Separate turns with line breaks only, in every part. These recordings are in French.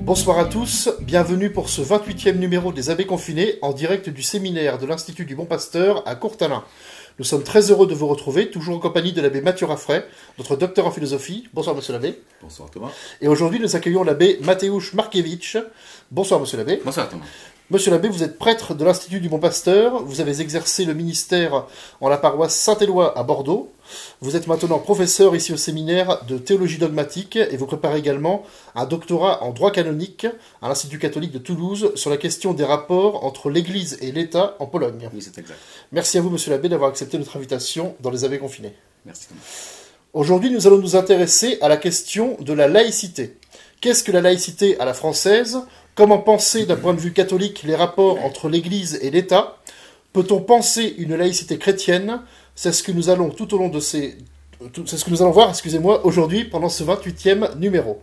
Bonsoir à tous, bienvenue pour ce 28e numéro des Abbés Confinés en direct du séminaire de l'Institut du Bon Pasteur à Courtalin. Nous sommes très heureux de vous retrouver, toujours en compagnie de l'abbé Mathieu Raffray, notre docteur en philosophie. Bonsoir monsieur l'abbé.
Bonsoir Thomas.
Et aujourd'hui nous accueillons l'abbé Mateusz Markiewicz. Bonsoir monsieur l'abbé.
Bonsoir Thomas.
Monsieur l'abbé, vous êtes prêtre de l'Institut du Bon Pasteur, vous avez exercé le ministère en la paroisse Saint-Éloi à Bordeaux. Vous êtes maintenant professeur ici au séminaire de théologie dogmatique et vous préparez également un doctorat en droit canonique à l'Institut catholique de Toulouse sur la question des rapports entre l'Église et l'État en Pologne.
Oui, c'est exact.
Merci à vous monsieur l'abbé d'avoir accepté notre invitation dans les Abbés Confinés.
Merci Thomas.
Aujourd'hui, nous allons nous intéresser à la question de la laïcité. Qu'est-ce que la laïcité à la française ? Comment penser d'un point de vue catholique les rapports entre l'Église et l'État ? Peut-on penser une laïcité chrétienne ? C'est ce que nous allons tout au long de c'est ce que nous allons voir, aujourd'hui pendant ce 28e numéro.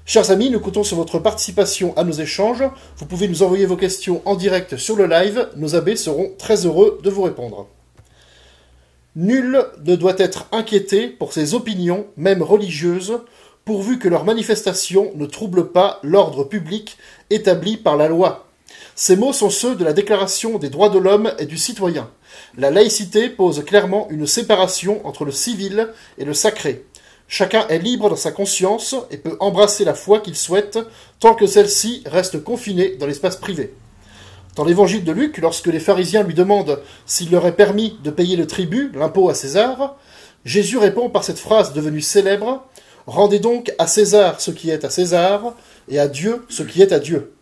Chers amis, nous comptons sur votre participation à nos échanges. Vous pouvez nous envoyer vos questions en direct sur le live. Nos abbés seront très heureux de vous répondre. Nul ne doit être inquiété pour ses opinions, même religieuses, pourvu que leurs manifestations ne troublent pas l'ordre public établi par la loi. Ces mots sont ceux de la Déclaration des droits de l'homme et du citoyen. La laïcité pose clairement une séparation entre le civil et le sacré. Chacun est libre dans sa conscience et peut embrasser la foi qu'il souhaite, tant que celle-ci reste confinée dans l'espace privé. Dans l'évangile de Luc, lorsque les pharisiens lui demandent s'il leur est permis de payer le tribut, l'impôt à César, Jésus répond par cette phrase devenue célèbre: « Rendez donc à César ce qui est à César, et à Dieu ce qui est à Dieu. »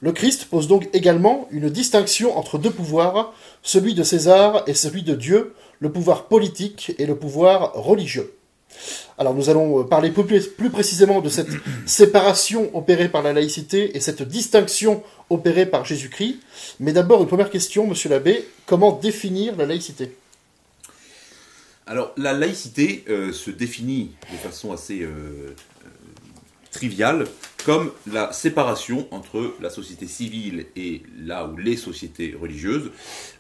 Le Christ pose donc également une distinction entre deux pouvoirs, celui de César et celui de Dieu, le pouvoir politique et le pouvoir religieux. Alors nous allons parler plus précisément de cette séparation opérée par la laïcité et cette distinction opérée par Jésus-Christ. Mais d'abord, une première question, monsieur l'abbé, comment définir la laïcité ?
Alors, la laïcité se définit de façon assez triviale comme la séparation entre la société civile et là où les sociétés religieuses.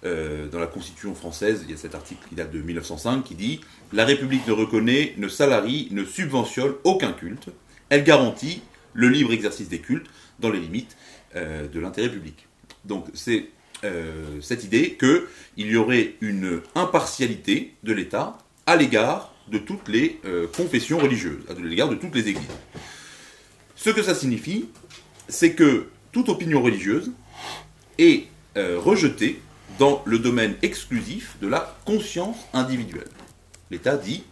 Dans la Constitution française, il y a cet article qui date de 1905 qui dit « La République ne reconnaît, ne salarie, ne subventionne aucun culte. Elle garantit le libre exercice des cultes dans les limites de l'intérêt public. » Donc c'est cette idée qu'il y aurait une impartialité de l'État à l'égard de toutes les confessions religieuses, à l'égard de toutes les églises. Ce que ça signifie, c'est que toute opinion religieuse est rejetée dans le domaine exclusif de la conscience individuelle. L'État dit,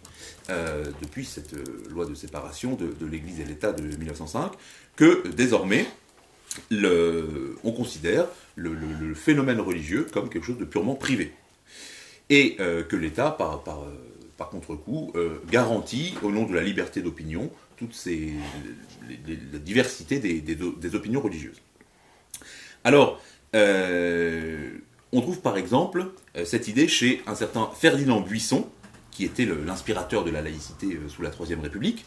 depuis cette loi de séparation de l'Église et l'État de 1905, que désormais, on considère le phénomène religieux comme quelque chose de purement privé. Et que l'État, par contre-coup, garantit, au nom de la liberté d'opinion, toute la diversité des opinions religieuses. Alors, on trouve par exemple cette idée chez un certain Ferdinand Buisson, qui était l'inspirateur de la laïcité sous la Troisième République,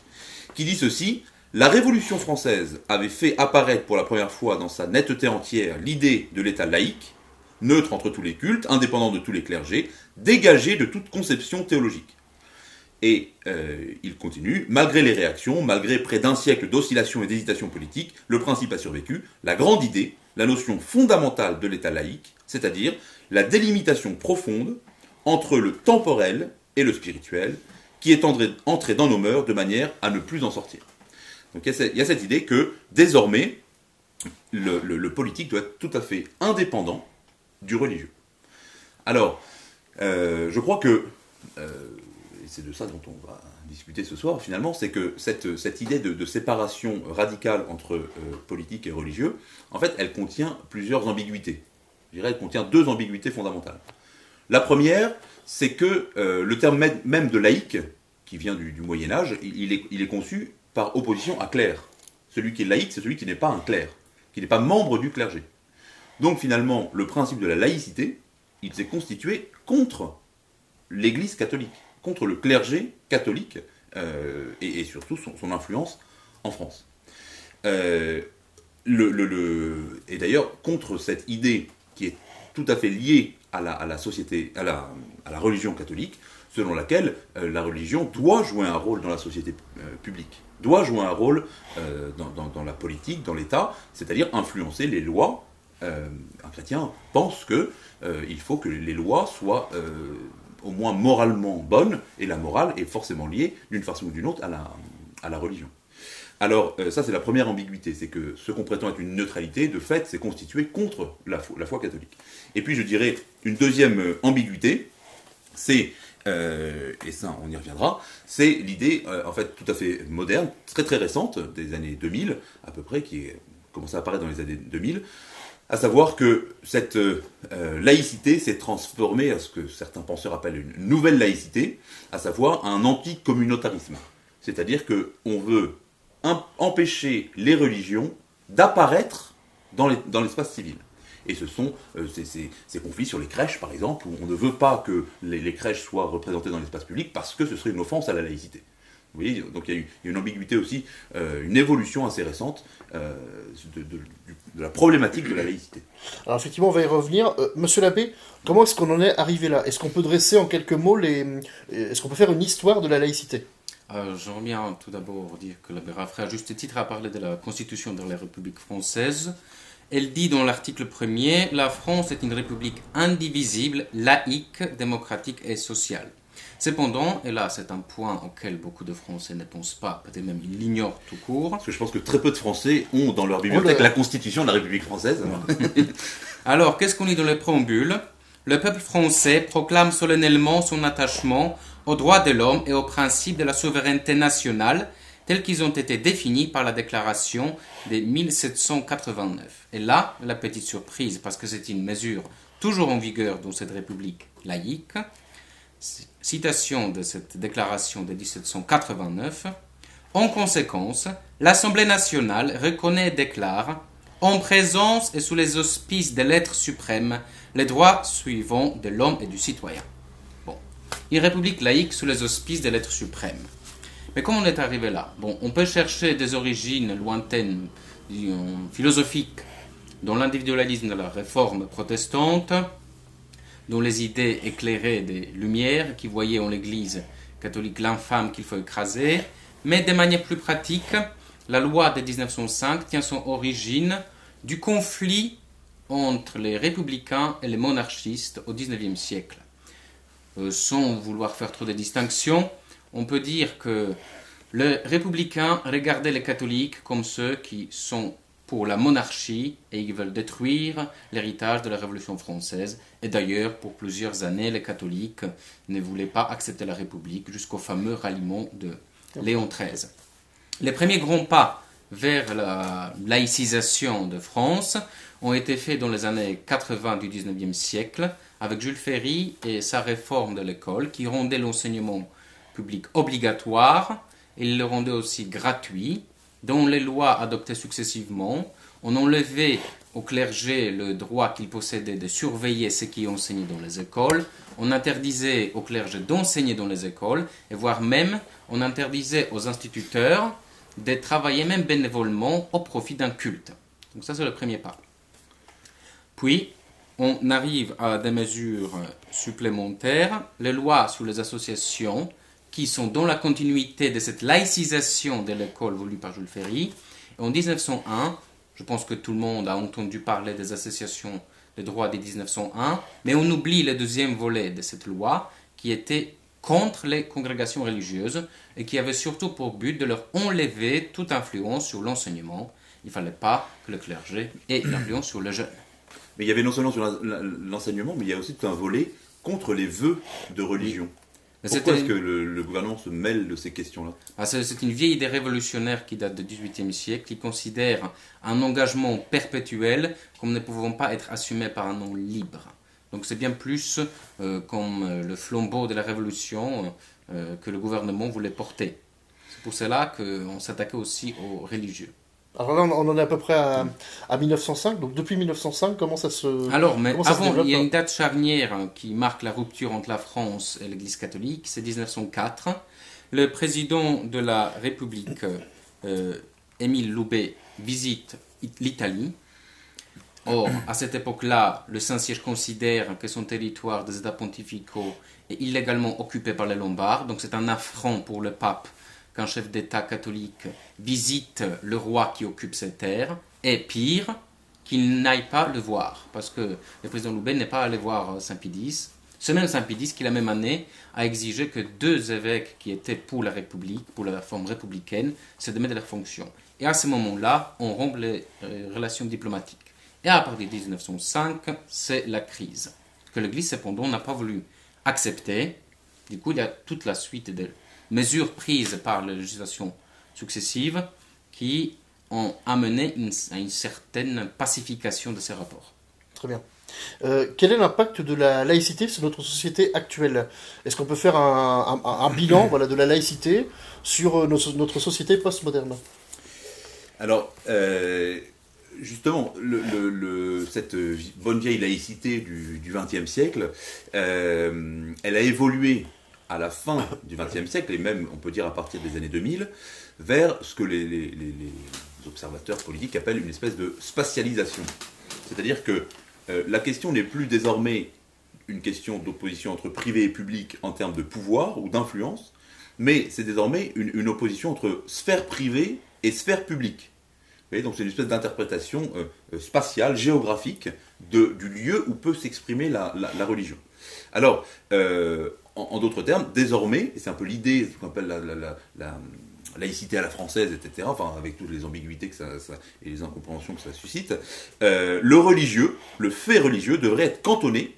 qui dit ceci: « La Révolution française avait fait apparaître pour la première fois dans sa netteté entière l'idée de l'État laïque, neutre entre tous les cultes, indépendant de tous les clergés, dégagé de toute conception théologique. » Et il continue, « Malgré les réactions, malgré près d'un siècle d'oscillations et d'hésitations politiques, le principe a survécu. La grande idée, la notion fondamentale de l'État laïque, c'est-à-dire la délimitation profonde entre le temporel et le spirituel, qui est entrée dans nos mœurs de manière à ne plus en sortir. » Donc il y a cette idée que, désormais, le politique doit être tout à fait indépendant du religieux. Alors, je crois que, et c'est de ça dont on va discuter ce soir finalement, c'est que cette idée de séparation radicale entre politique et religieux, en fait, elle contient plusieurs ambiguïtés. Je dirais, elle contient deux ambiguïtés fondamentales. La première, c'est que le terme même de laïque, qui vient du Moyen-Âge, il est conçu par opposition à clerc. Celui qui est laïque, c'est celui qui n'est pas un clerc, qui n'est pas membre du clergé. Donc finalement, le principe de la laïcité, il s'est constitué contre l'Église catholique, contre le clergé catholique, et surtout son influence en France. Et d'ailleurs, contre cette idée qui est tout à fait liée à la société, à la religion catholique, selon laquelle la religion doit jouer un rôle dans la société publique, doit jouer un rôle dans la politique, dans l'État, c'est-à-dire influencer les lois. Un chrétien pense qu'il faut que les lois soient au moins moralement bonnes, et la morale est forcément liée, d'une façon ou d'une autre, à la religion. Alors, ça c'est la première ambiguïté, c'est que ce qu'on prétend être une neutralité, de fait, c'est constitué contre la foi catholique. Et puis je dirais, une deuxième ambiguïté, c'est, et ça on y reviendra, c'est l'idée, en fait, tout à fait moderne, très très récente, des années 2000, à peu près, qui commence à apparaître dans les années 2000, à savoir que cette laïcité s'est transformée à ce que certains penseurs appellent une nouvelle laïcité, à savoir un anti-communautarisme. C'est-à-dire qu'on veut empêcher les religions d'apparaître dans l'espace civil. Et ce sont ces conflits sur les crèches, par exemple, où on ne veut pas que les crèches soient représentées dans l'espace public parce que ce serait une offense à la laïcité. Vous voyez, donc il y a eu une ambiguïté aussi, une évolution assez récente de la problématique de la laïcité.
Alors effectivement, on va y revenir. Monsieur l'abbé, comment est-ce qu'on en est arrivé là? Est-ce qu'on peut dresser en quelques mots est-ce qu'on peut faire une histoire de la laïcité?
J'aimerais bien tout d'abord dire que l'abbé Raffray, à juste titre, a parlé de la Constitution de la République française. Elle dit dans l'article 1er, la France est une république indivisible, laïque, démocratique et sociale. Cependant, et là c'est un point auquel beaucoup de Français ne pensent pas, peut-être même ils l'ignorent tout court.
Parce que je pense que très peu de Français ont dans leur bibliothèque la Constitution de la République française.
Alors, qu'est-ce qu'on lit dans le préambule? Le peuple français proclame solennellement son attachement aux droits de l'homme et aux principes de la souveraineté nationale, tels qu'ils ont été définis par la déclaration de 1789. Et là, la petite surprise, parce que c'est une mesure toujours en vigueur dans cette république laïque, citation de cette déclaration de 1789, en conséquence, l'Assemblée nationale reconnaît et déclare, en présence et sous les auspices de l'être suprême, les droits suivants de l'homme et du citoyen. Bon, une république laïque sous les auspices de l'être suprême. Mais comment on est arrivé là? Bon, on peut chercher des origines lointaines, philosophiques, dans l'individualisme de la réforme protestante, dans les idées éclairées des Lumières, qui voyaient en l'Église catholique l'infâme qu'il faut écraser, mais de manière plus pratique, la loi de 1905 tient son origine du conflit entre les républicains et les monarchistes au XIXe siècle. Sans vouloir faire trop de distinctions, on peut dire que les républicains regardaient les catholiques comme ceux qui sont pour la monarchie et ils veulent détruire l'héritage de la Révolution française. Et d'ailleurs, pour plusieurs années, les catholiques ne voulaient pas accepter la République jusqu'au fameux ralliement de Léon XIII. Les premiers grands pas vers la laïcisation de France ont été faits dans les années 80 du 19e siècle avec Jules Ferry et sa réforme de l'école qui rendait l'enseignement public obligatoire et il le rendait aussi gratuit, dont les lois adoptées successivement ont enlevé au clergé le droit qu'il possédait de surveiller ce qui est enseigné dans les écoles, on interdisait au clergé d'enseigner dans les écoles, et voire même on interdisait aux instituteurs de travailler même bénévolement au profit d'un culte. Donc ça c'est le premier pas. Puis on arrive à des mesures supplémentaires, les lois sur les associations, qui sont dans la continuité de cette laïcisation de l'école voulue par Jules Ferry. Et en 1901, je pense que tout le monde a entendu parler des associations de droit de 1901, mais on oublie le deuxième volet de cette loi qui était contre les congrégations religieuses et qui avait surtout pour but de leur enlever toute influence sur l'enseignement. Il ne fallait pas que le clergé ait l'influence sur les jeunes.
Mais il y avait non seulement sur l'enseignement, mais il y a aussi tout un volet contre les vœux de religion. Pourquoi est-ce que le gouvernement se mêle de ces questions-là?
C'est une vieille idée révolutionnaire qui date du XVIIIe siècle, qui considère un engagement perpétuel comme ne pouvant pas être assumé par un nom libre. Donc c'est bien plus comme le flambeau de la révolution que le gouvernement voulait porter. C'est pour cela qu'on s'attaquait aussi aux religieux.
Alors là, on en est à peu près à 1905. Donc depuis 1905, comment ça se
Alors, mais avant,
développe?
il y a une date charnière qui marque la rupture entre la France et l'Église catholique, c'est 1904. Le président de la République, Émile Loubet, visite l'Italie. Or, à cette époque-là, le Saint-Siège considère que son territoire des États pontificaux est illégalement occupée par les Lombards. Donc c'est un affront pour le pape qu'un chef d'État catholique visite le roi qui occupe ces terres. Et pire, qu'il n'aille pas le voir. Parce que le président Loubet n'est pas allé voir Saint-Pédis. Ce même Saint-Pédis qui, la même année, a exigé que 2 évêques qui étaient pour la République, pour la réforme républicaine, se démettent de leurs fonctions. Et à ce moment-là, on rompt les relations diplomatiques. Et à partir de 1905, c'est la crise, que l'Église, cependant, n'a pas voulu accepter. Du coup, il y a toute la suite des mesures prises par les législations successives qui ont amené à une certaine pacification de ces rapports.
Très bien. Quel est l'impact de la laïcité sur notre société actuelle? Est-ce qu'on peut faire un bilan voilà, de la laïcité sur notre société postmoderne?
Alors, justement, cette bonne vieille laïcité du XXe siècle, elle a évolué à la fin du XXe siècle, et même, on peut dire, à partir des années 2000, vers ce que les observateurs politiques appellent une espèce de spatialisation. C'est-à-dire que la question n'est plus désormais une question d'opposition entre privé et public en termes de pouvoir ou d'influence, mais c'est désormais une opposition entre sphère privée et sphère publique. Vous voyez, donc c'est une espèce d'interprétation spatiale, géographique, du lieu où peut s'exprimer la religion. Alors, en d'autres termes, désormais, et c'est un peu l'idée, ce qu'on appelle la laïcité à la française, etc., enfin, avec toutes les ambiguïtés que ça, et les incompréhensions que ça suscite, le religieux, le fait religieux, devrait être cantonné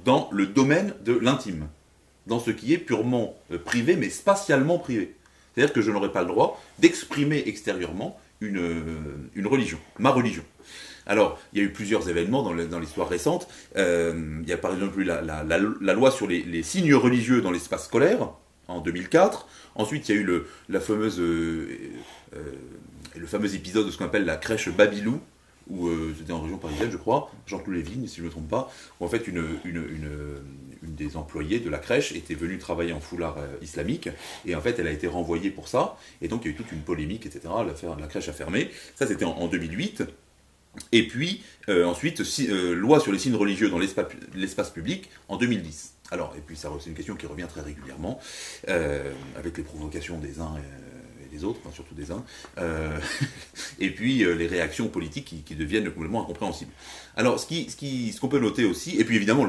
dans le domaine de l'intime, dans ce qui est purement privé, mais spatialement privé. C'est-à-dire que je n'aurai pas le droit d'exprimer extérieurement une religion, ma religion. Alors, il y a eu plusieurs événements dans l'histoire récente. Il y a par exemple eu la loi sur les signes religieux dans l'espace scolaire, en 2004. Ensuite, il y a eu le fameux épisode de ce qu'on appelle la crèche Babylou, où c'était en région parisienne, je crois, Jean-Claude Lévy, si je ne me trompe pas, où en fait une des employées de la crèche était venue travailler en foulard islamique, et en fait elle a été renvoyée pour ça, et donc il y a eu toute une polémique, etc. La crèche a fermé. Ça, c'était en 2008. Et puis, ensuite, loi sur les signes religieux dans l'espace public en 2010. Alors, et puis, c'est une question qui revient très régulièrement, avec les provocations des uns et des autres, enfin, surtout des uns, et puis les réactions politiques qui deviennent complètement incompréhensibles. Alors, ce qu'on peut noter aussi, et puis évidemment,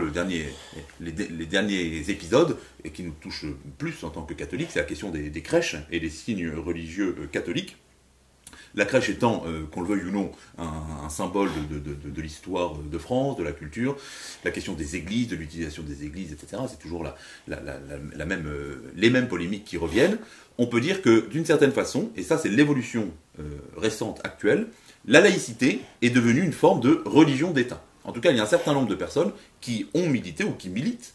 les derniers épisodes, et qui nous touchent plus en tant que catholiques, c'est la question des crèches et des signes religieux catholiques. La crèche étant, qu'on le veuille ou non, un symbole de l'histoire de France, de la culture, la question des églises, de l'utilisation des églises, etc., c'est toujours les mêmes polémiques qui reviennent. On peut dire que, d'une certaine façon, et ça c'est l'évolution récente, actuelle, la laïcité est devenue une forme de religion d'État. En tout cas, il y a un certain nombre de personnes qui ont milité ou qui militent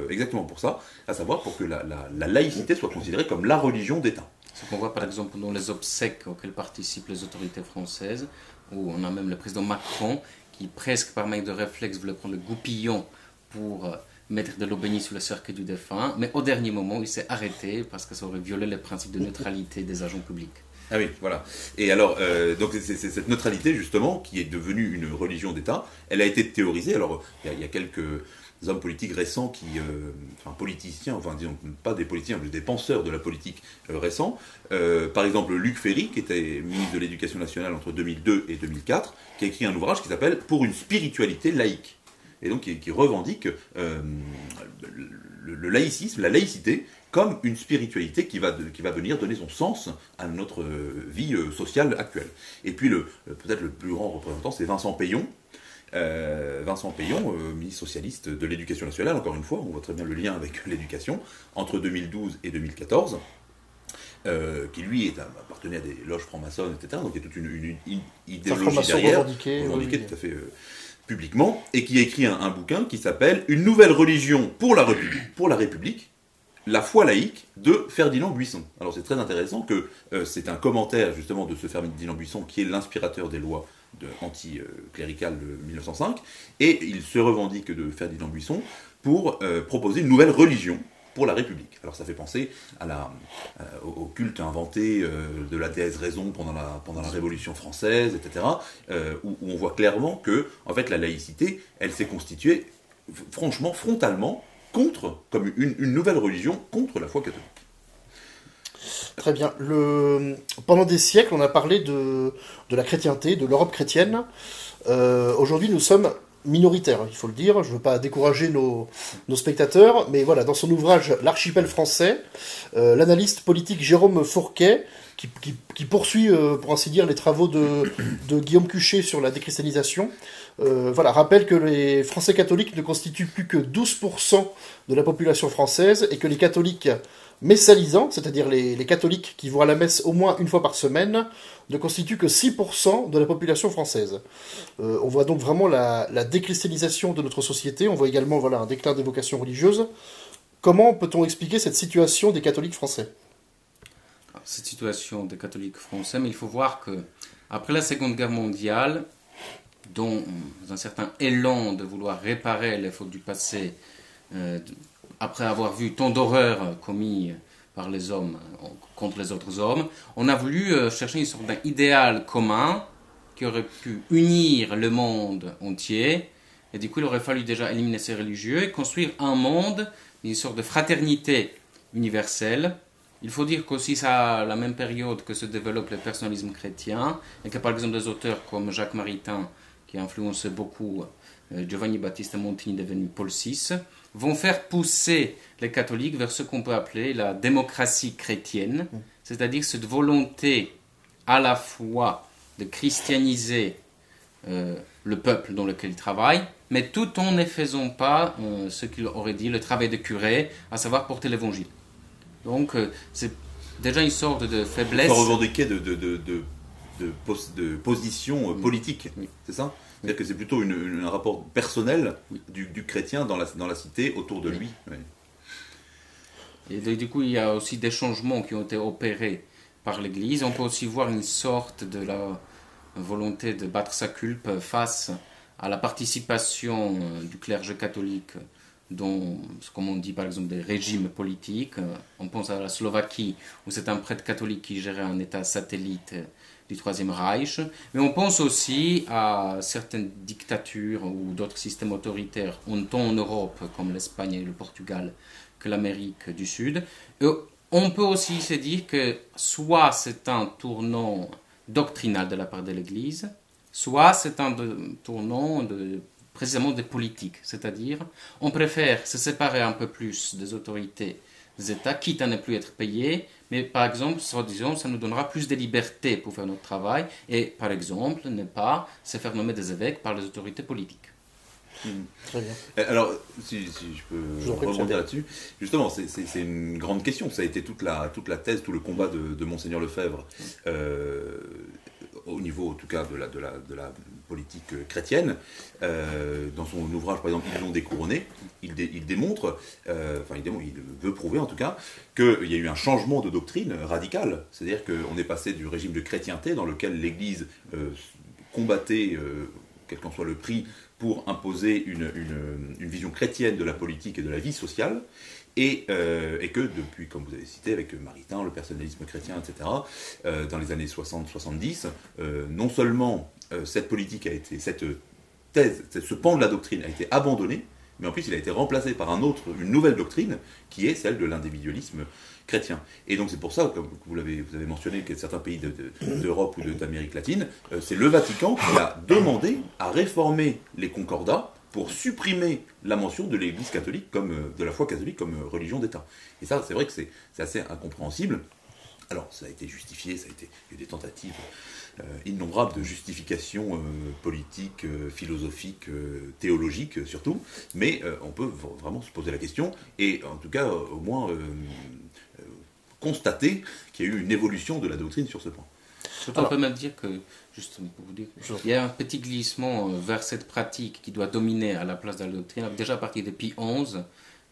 exactement pour ça, à savoir pour que la laïcité soit considérée comme la religion d'État.
Ce qu'on voit par exemple dans les obsèques auxquelles participent les autorités françaises, où on a même le président Macron qui, presque par manque de réflexe, voulait prendre le goupillon pour mettre de l'eau bénite sur le cercueil du défunt, mais au dernier moment, il s'est arrêté parce que ça aurait violé les principes de neutralité des agents publics.
Ah oui, voilà. Et alors, donc c'est cette neutralité, justement, qui est devenue une religion d'État. Elle a été théorisée. Alors, il y a quelques hommes politiques récents politiciens, enfin disons pas des politiciens, mais des penseurs de la politique récents. Par exemple, Luc Ferry, qui était ministre de l'Éducation nationale entre 2002 et 2004, qui a écrit un ouvrage qui s'appelle « Pour une spiritualité laïque ». Et donc qui revendique le laïcisme, la laïcité, comme une spiritualité qui va venir donner son sens à notre vie sociale actuelle. Et puis peut-être le plus grand représentant, c'est Vincent Peillon. Ministre socialiste de l'Éducation nationale, encore une fois, on voit très bien le lien avec l'éducation, entre 2012 et 2014, qui lui appartenait à des loges francs-maçonnes, etc., donc il y a toute une idéologie derrière, revendiquée
oui.
tout à fait publiquement, et qui a écrit un bouquin qui s'appelle « Une nouvelle religion pour la République, la foi laïque de Ferdinand Buisson ». Alors c'est très intéressant que c'est un commentaire justement de ce Ferdinand Buisson qui est l'inspirateur des lois anti-cléricales de 1905, et il se revendique de Ferdinand Buisson pour proposer une nouvelle religion pour la République. Alors ça fait penser au culte inventé de la déesse raison pendant la Révolution française, etc., où on voit clairement que en fait, la laïcité, elle s'est constituée franchement, frontalement, comme une nouvelle religion contre la foi catholique.
Très bien. Pendant des siècles, on a parlé de la chrétienté, de l'Europe chrétienne. Aujourd'hui, nous sommes minoritaires, il faut le dire. Je ne veux pas décourager nos spectateurs, mais voilà, dans son ouvrage L'archipel français, l'analyste politique Jérôme Fourquet, qui poursuit, pour ainsi dire, les travaux de Guillaume Cuchet sur la déchristianisation, rappelle que les Français catholiques ne constituent plus que 12% de la population française et que les catholiques messalisants, c'est-à-dire les catholiques qui vont à la messe au moins une fois par semaine, ne constituent que 6% de la population française. On voit donc vraiment la déchristianisation de notre société, on voit également un déclin des vocations religieuses. Comment peut-on expliquer cette situation des catholiques français ?
Cette situation des catholiques français, mais il faut voir que après la Seconde Guerre mondiale, dont un certain élan de vouloir réparer les fautes du passé, après avoir vu tant d'horreurs commises par les hommes contre les autres hommes, on a voulu chercher une sorte d'idéal commun qui aurait pu unir le monde entier. Et du coup, il aurait fallu déjà éliminer ces religieux et construire un monde, une sorte de fraternité universelle. Il faut dire qu'aussi c'est à la même période que se développe le personnalisme chrétien et que par exemple des auteurs comme Jacques Maritain, qui a influencé beaucoup Giovanni Battista Montini devenu Paul VI, vont faire pousser les catholiques vers ce qu'on peut appeler la démocratie chrétienne, c'est-à-dire cette volonté à la fois de christianiser le peuple dans lequel ils travaillent, mais tout en ne faisant pas ce qu'il aurait dit le travail de curé, à savoir porter l'évangile. Donc c'est déjà une sorte de faiblesse.
Sans revendiquer de position politique,
oui.
C'est ça ? C'est-à-dire que c'est plutôt un rapport personnel du chrétien dans la cité autour de lui. Oui.
Et du coup, il y a aussi des changements qui ont été opérés par l'Église. On peut aussi voir une sorte de la volonté de battre sa culpe face à la participation du clergé catholique dans, comme on dit par exemple, des régimes politiques. On pense à la Slovaquie, où c'est un prêtre catholique qui gérait un État satellite du Troisième Reich, mais on pense aussi à certaines dictatures ou d'autres systèmes autoritaires, tant en Europe comme l'Espagne et le Portugal que l'Amérique du Sud. Et on peut aussi se dire que soit c'est un tournant doctrinal de la part de l'Église, soit c'est un tournant précisément des politiques, c'est-à-dire on préfère se séparer un peu plus des autorités des États, quitte à ne plus être payés, mais par exemple, disons, ça nous donnera plus de liberté pour faire notre travail, et par exemple, ne pas se faire nommer des évêques par les autorités politiques.
Très bien.
Alors, si je peux rebondir là-dessus, justement, c'est une grande question. Ça a été toute la thèse, tout le combat de Monseigneur Lefebvre, au niveau, en tout cas, de la politique chrétienne. Dans son ouvrage, par exemple, Ils l'ont découronné, il démontre, il veut prouver en tout cas, qu'il y a eu un changement de doctrine radical. C'est-à-dire qu'on est passé du régime de chrétienté dans lequel l'Église combattait, quel qu'en soit le prix, pour imposer une vision chrétienne de la politique et de la vie sociale, et que depuis, comme vous avez cité, avec Maritain, le personnalisme chrétien, etc., dans les années 60-70, non seulement cette politique a été, cette thèse, ce pan de la doctrine a été abandonné, mais en plus il a été remplacé par une nouvelle doctrine, qui est celle de l'individualisme chrétien. Et donc c'est pour ça, comme vous avez mentionné, que certains pays d'Europe ou d'Amérique latine, c'est le Vatican qui a demandé à réformer les concordats pour supprimer la mention de l'Église catholique, de la foi catholique comme religion d'État. Et ça, c'est vrai que c'est assez incompréhensible. Alors, ça a été justifié, il y a eu des tentatives innombrables de justification politique, philosophique, théologique surtout, mais on peut vraiment se poser la question, et en tout cas, au moins, constater qu'il y a eu une évolution de la doctrine sur ce point.
On peut même dire que, justement pour vous dire, il y a un petit glissement vers cette pratique qui doit dominer à la place de la doctrine, déjà à partir de Pie XI,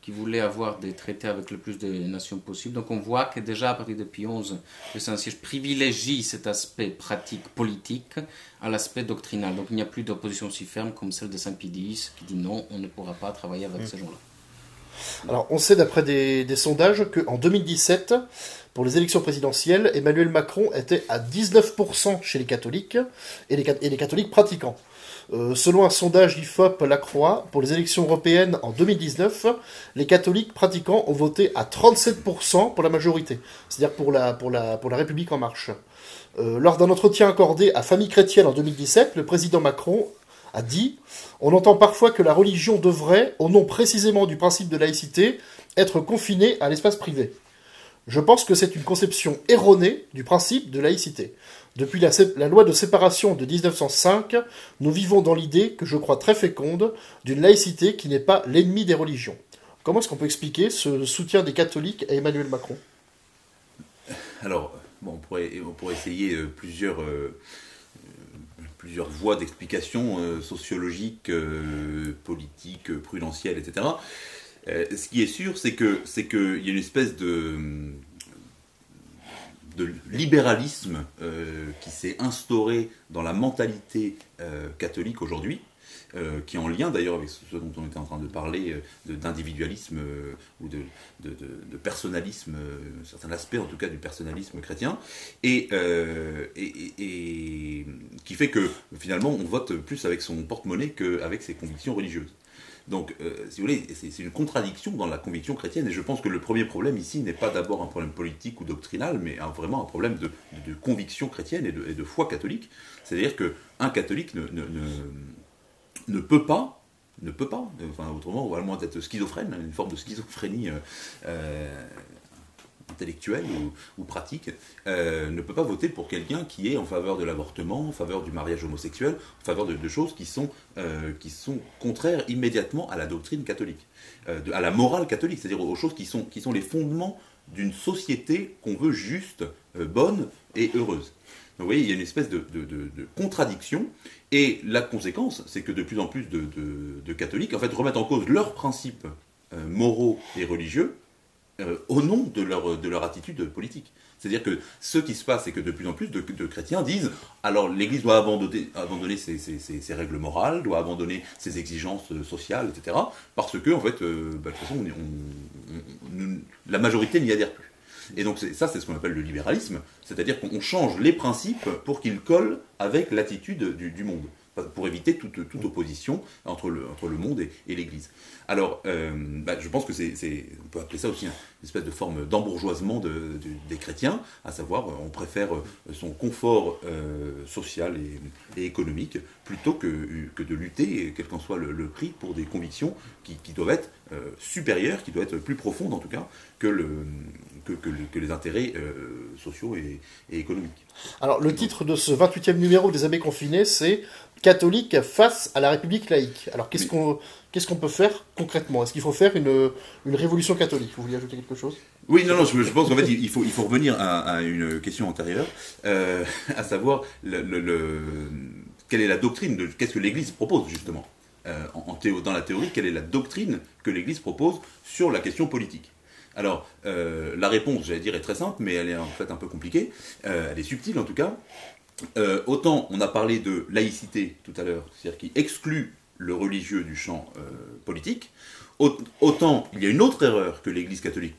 qui voulait avoir des traités avec le plus de nations possible. Donc on voit que déjà à partir de Pie XI, le Saint-Siège privilégie cet aspect pratique politique à l'aspect doctrinal. Donc il n'y a plus d'opposition aussi ferme comme celle de Saint Pie X, qui dit non, on ne pourra pas travailler avec ces gens-là.
Alors, on sait d'après des sondages qu'en 2017, pour les élections présidentielles, Emmanuel Macron était à 19% chez les catholiques et les catholiques pratiquants. Selon un sondage IFOP La Croix, pour les élections européennes en 2019, les catholiques pratiquants ont voté à 37% pour la majorité, c'est-à-dire pour la République en marche. Lors d'un entretien accordé à Famille chrétienne en 2017, le président Macron a dit « On entend parfois que la religion devrait, au nom précisément du principe de laïcité, être confinée à l'espace privé. Je pense que c'est une conception erronée du principe de laïcité. Depuis la loi de séparation de 1905, nous vivons dans l'idée, que je crois très féconde, d'une laïcité qui n'est pas l'ennemi des religions. » Comment est-ce qu'on peut expliquer ce soutien des catholiques à Emmanuel Macron?
Alors, bon, on pourrait essayer plusieurs voies d'explication sociologiques, politiques, prudentielles, etc. Ce qui est sûr, c'est qu'il y a une espèce de libéralisme qui s'est instauré dans la mentalité catholique aujourd'hui, qui est en lien d'ailleurs avec ce dont on était en train de parler, d'individualisme ou de personnalisme, un certain aspect en tout cas du personnalisme chrétien, et qui fait que finalement on vote plus avec son porte-monnaie qu'avec ses convictions religieuses. Donc, si vous voulez, c'est une contradiction dans la conviction chrétienne, et je pense que le premier problème ici n'est pas d'abord un problème politique ou doctrinal, mais vraiment un problème de conviction chrétienne et de foi catholique. C'est-à-dire qu'un catholique ne peut pas, enfin autrement, à moins d'être schizophrène, une forme de schizophrénie intellectuelle ou pratique, ne peut pas voter pour quelqu'un qui est en faveur de l'avortement, en faveur du mariage homosexuel, en faveur de choses qui sont contraires immédiatement à la doctrine catholique, à la morale catholique, c'est-à-dire aux choses qui sont les fondements d'une société qu'on veut juste, bonne et heureuse. Donc, vous voyez, il y a une espèce de contradiction, et la conséquence, c'est que de plus en plus de catholiques, en fait, remettent en cause leurs principes moraux et religieux au nom de leur attitude politique. C'est-à-dire que ce qui se passe, c'est que de plus en plus de chrétiens disent alors l'Église doit abandonner ses règles morales, doit abandonner ses exigences sociales, etc. Parce que, en fait, de toute façon, la majorité n'y adhère plus. Et donc c'est ce qu'on appelle le libéralisme, c'est-à-dire qu'on change les principes pour qu'ils collent avec l'attitude du monde, pour éviter toute opposition entre le monde et l'Église. Alors, je pense que on peut appeler ça aussi une espèce de forme d'embourgeoisement des chrétiens, à savoir, on préfère son confort social et économique, plutôt que de lutter, quel qu'en soit le prix, pour des convictions qui doivent être supérieures, qui doivent être plus profondes en tout cas, que les intérêts sociaux et économiques.
Alors, le titre de ce 28e numéro des Abbés Confinés, c'est « Catholique face à la République laïque ». Alors, qu'est-ce qu'on peut faire concrètement? Est-ce qu'il faut faire une révolution catholique? Vous vouliez ajouter quelque chose?
Oui, non, je pense qu'en fait, il faut revenir à une question antérieure, à savoir quelle est la doctrine, qu'est-ce que l'Église propose, justement. Dans la théorie, quelle est la doctrine que l'Église propose sur la question politique? Alors, la réponse, j'allais dire, est très simple, mais elle est en fait un peu compliquée. Elle est subtile, en tout cas. Autant on a parlé de laïcité tout à l'heure, c'est-à-dire qui exclut le religieux du champ politique, autant il y a une autre erreur que l'Église catholique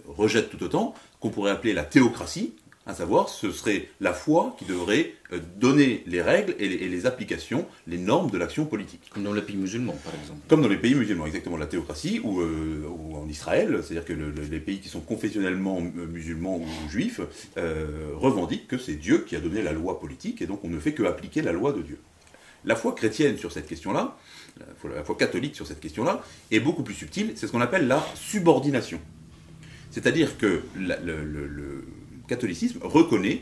rejette tout autant, qu'on pourrait appeler la théocratie, à savoir ce serait la foi qui devrait donner les règles et les applications, les normes de l'action politique.
Comme dans les pays musulmans, par exemple.
Comme dans les pays musulmans, exactement, la théocratie, ou en Israël, c'est-à-dire que les pays qui sont confessionnellement musulmans ou juifs revendiquent que c'est Dieu qui a donné la loi politique, et donc on ne fait que appliquer la loi de Dieu. La foi chrétienne sur cette question-là, la foi catholique sur cette question-là, est beaucoup plus subtile, c'est ce qu'on appelle la subordination. C'est-à-dire que le catholicisme reconnaît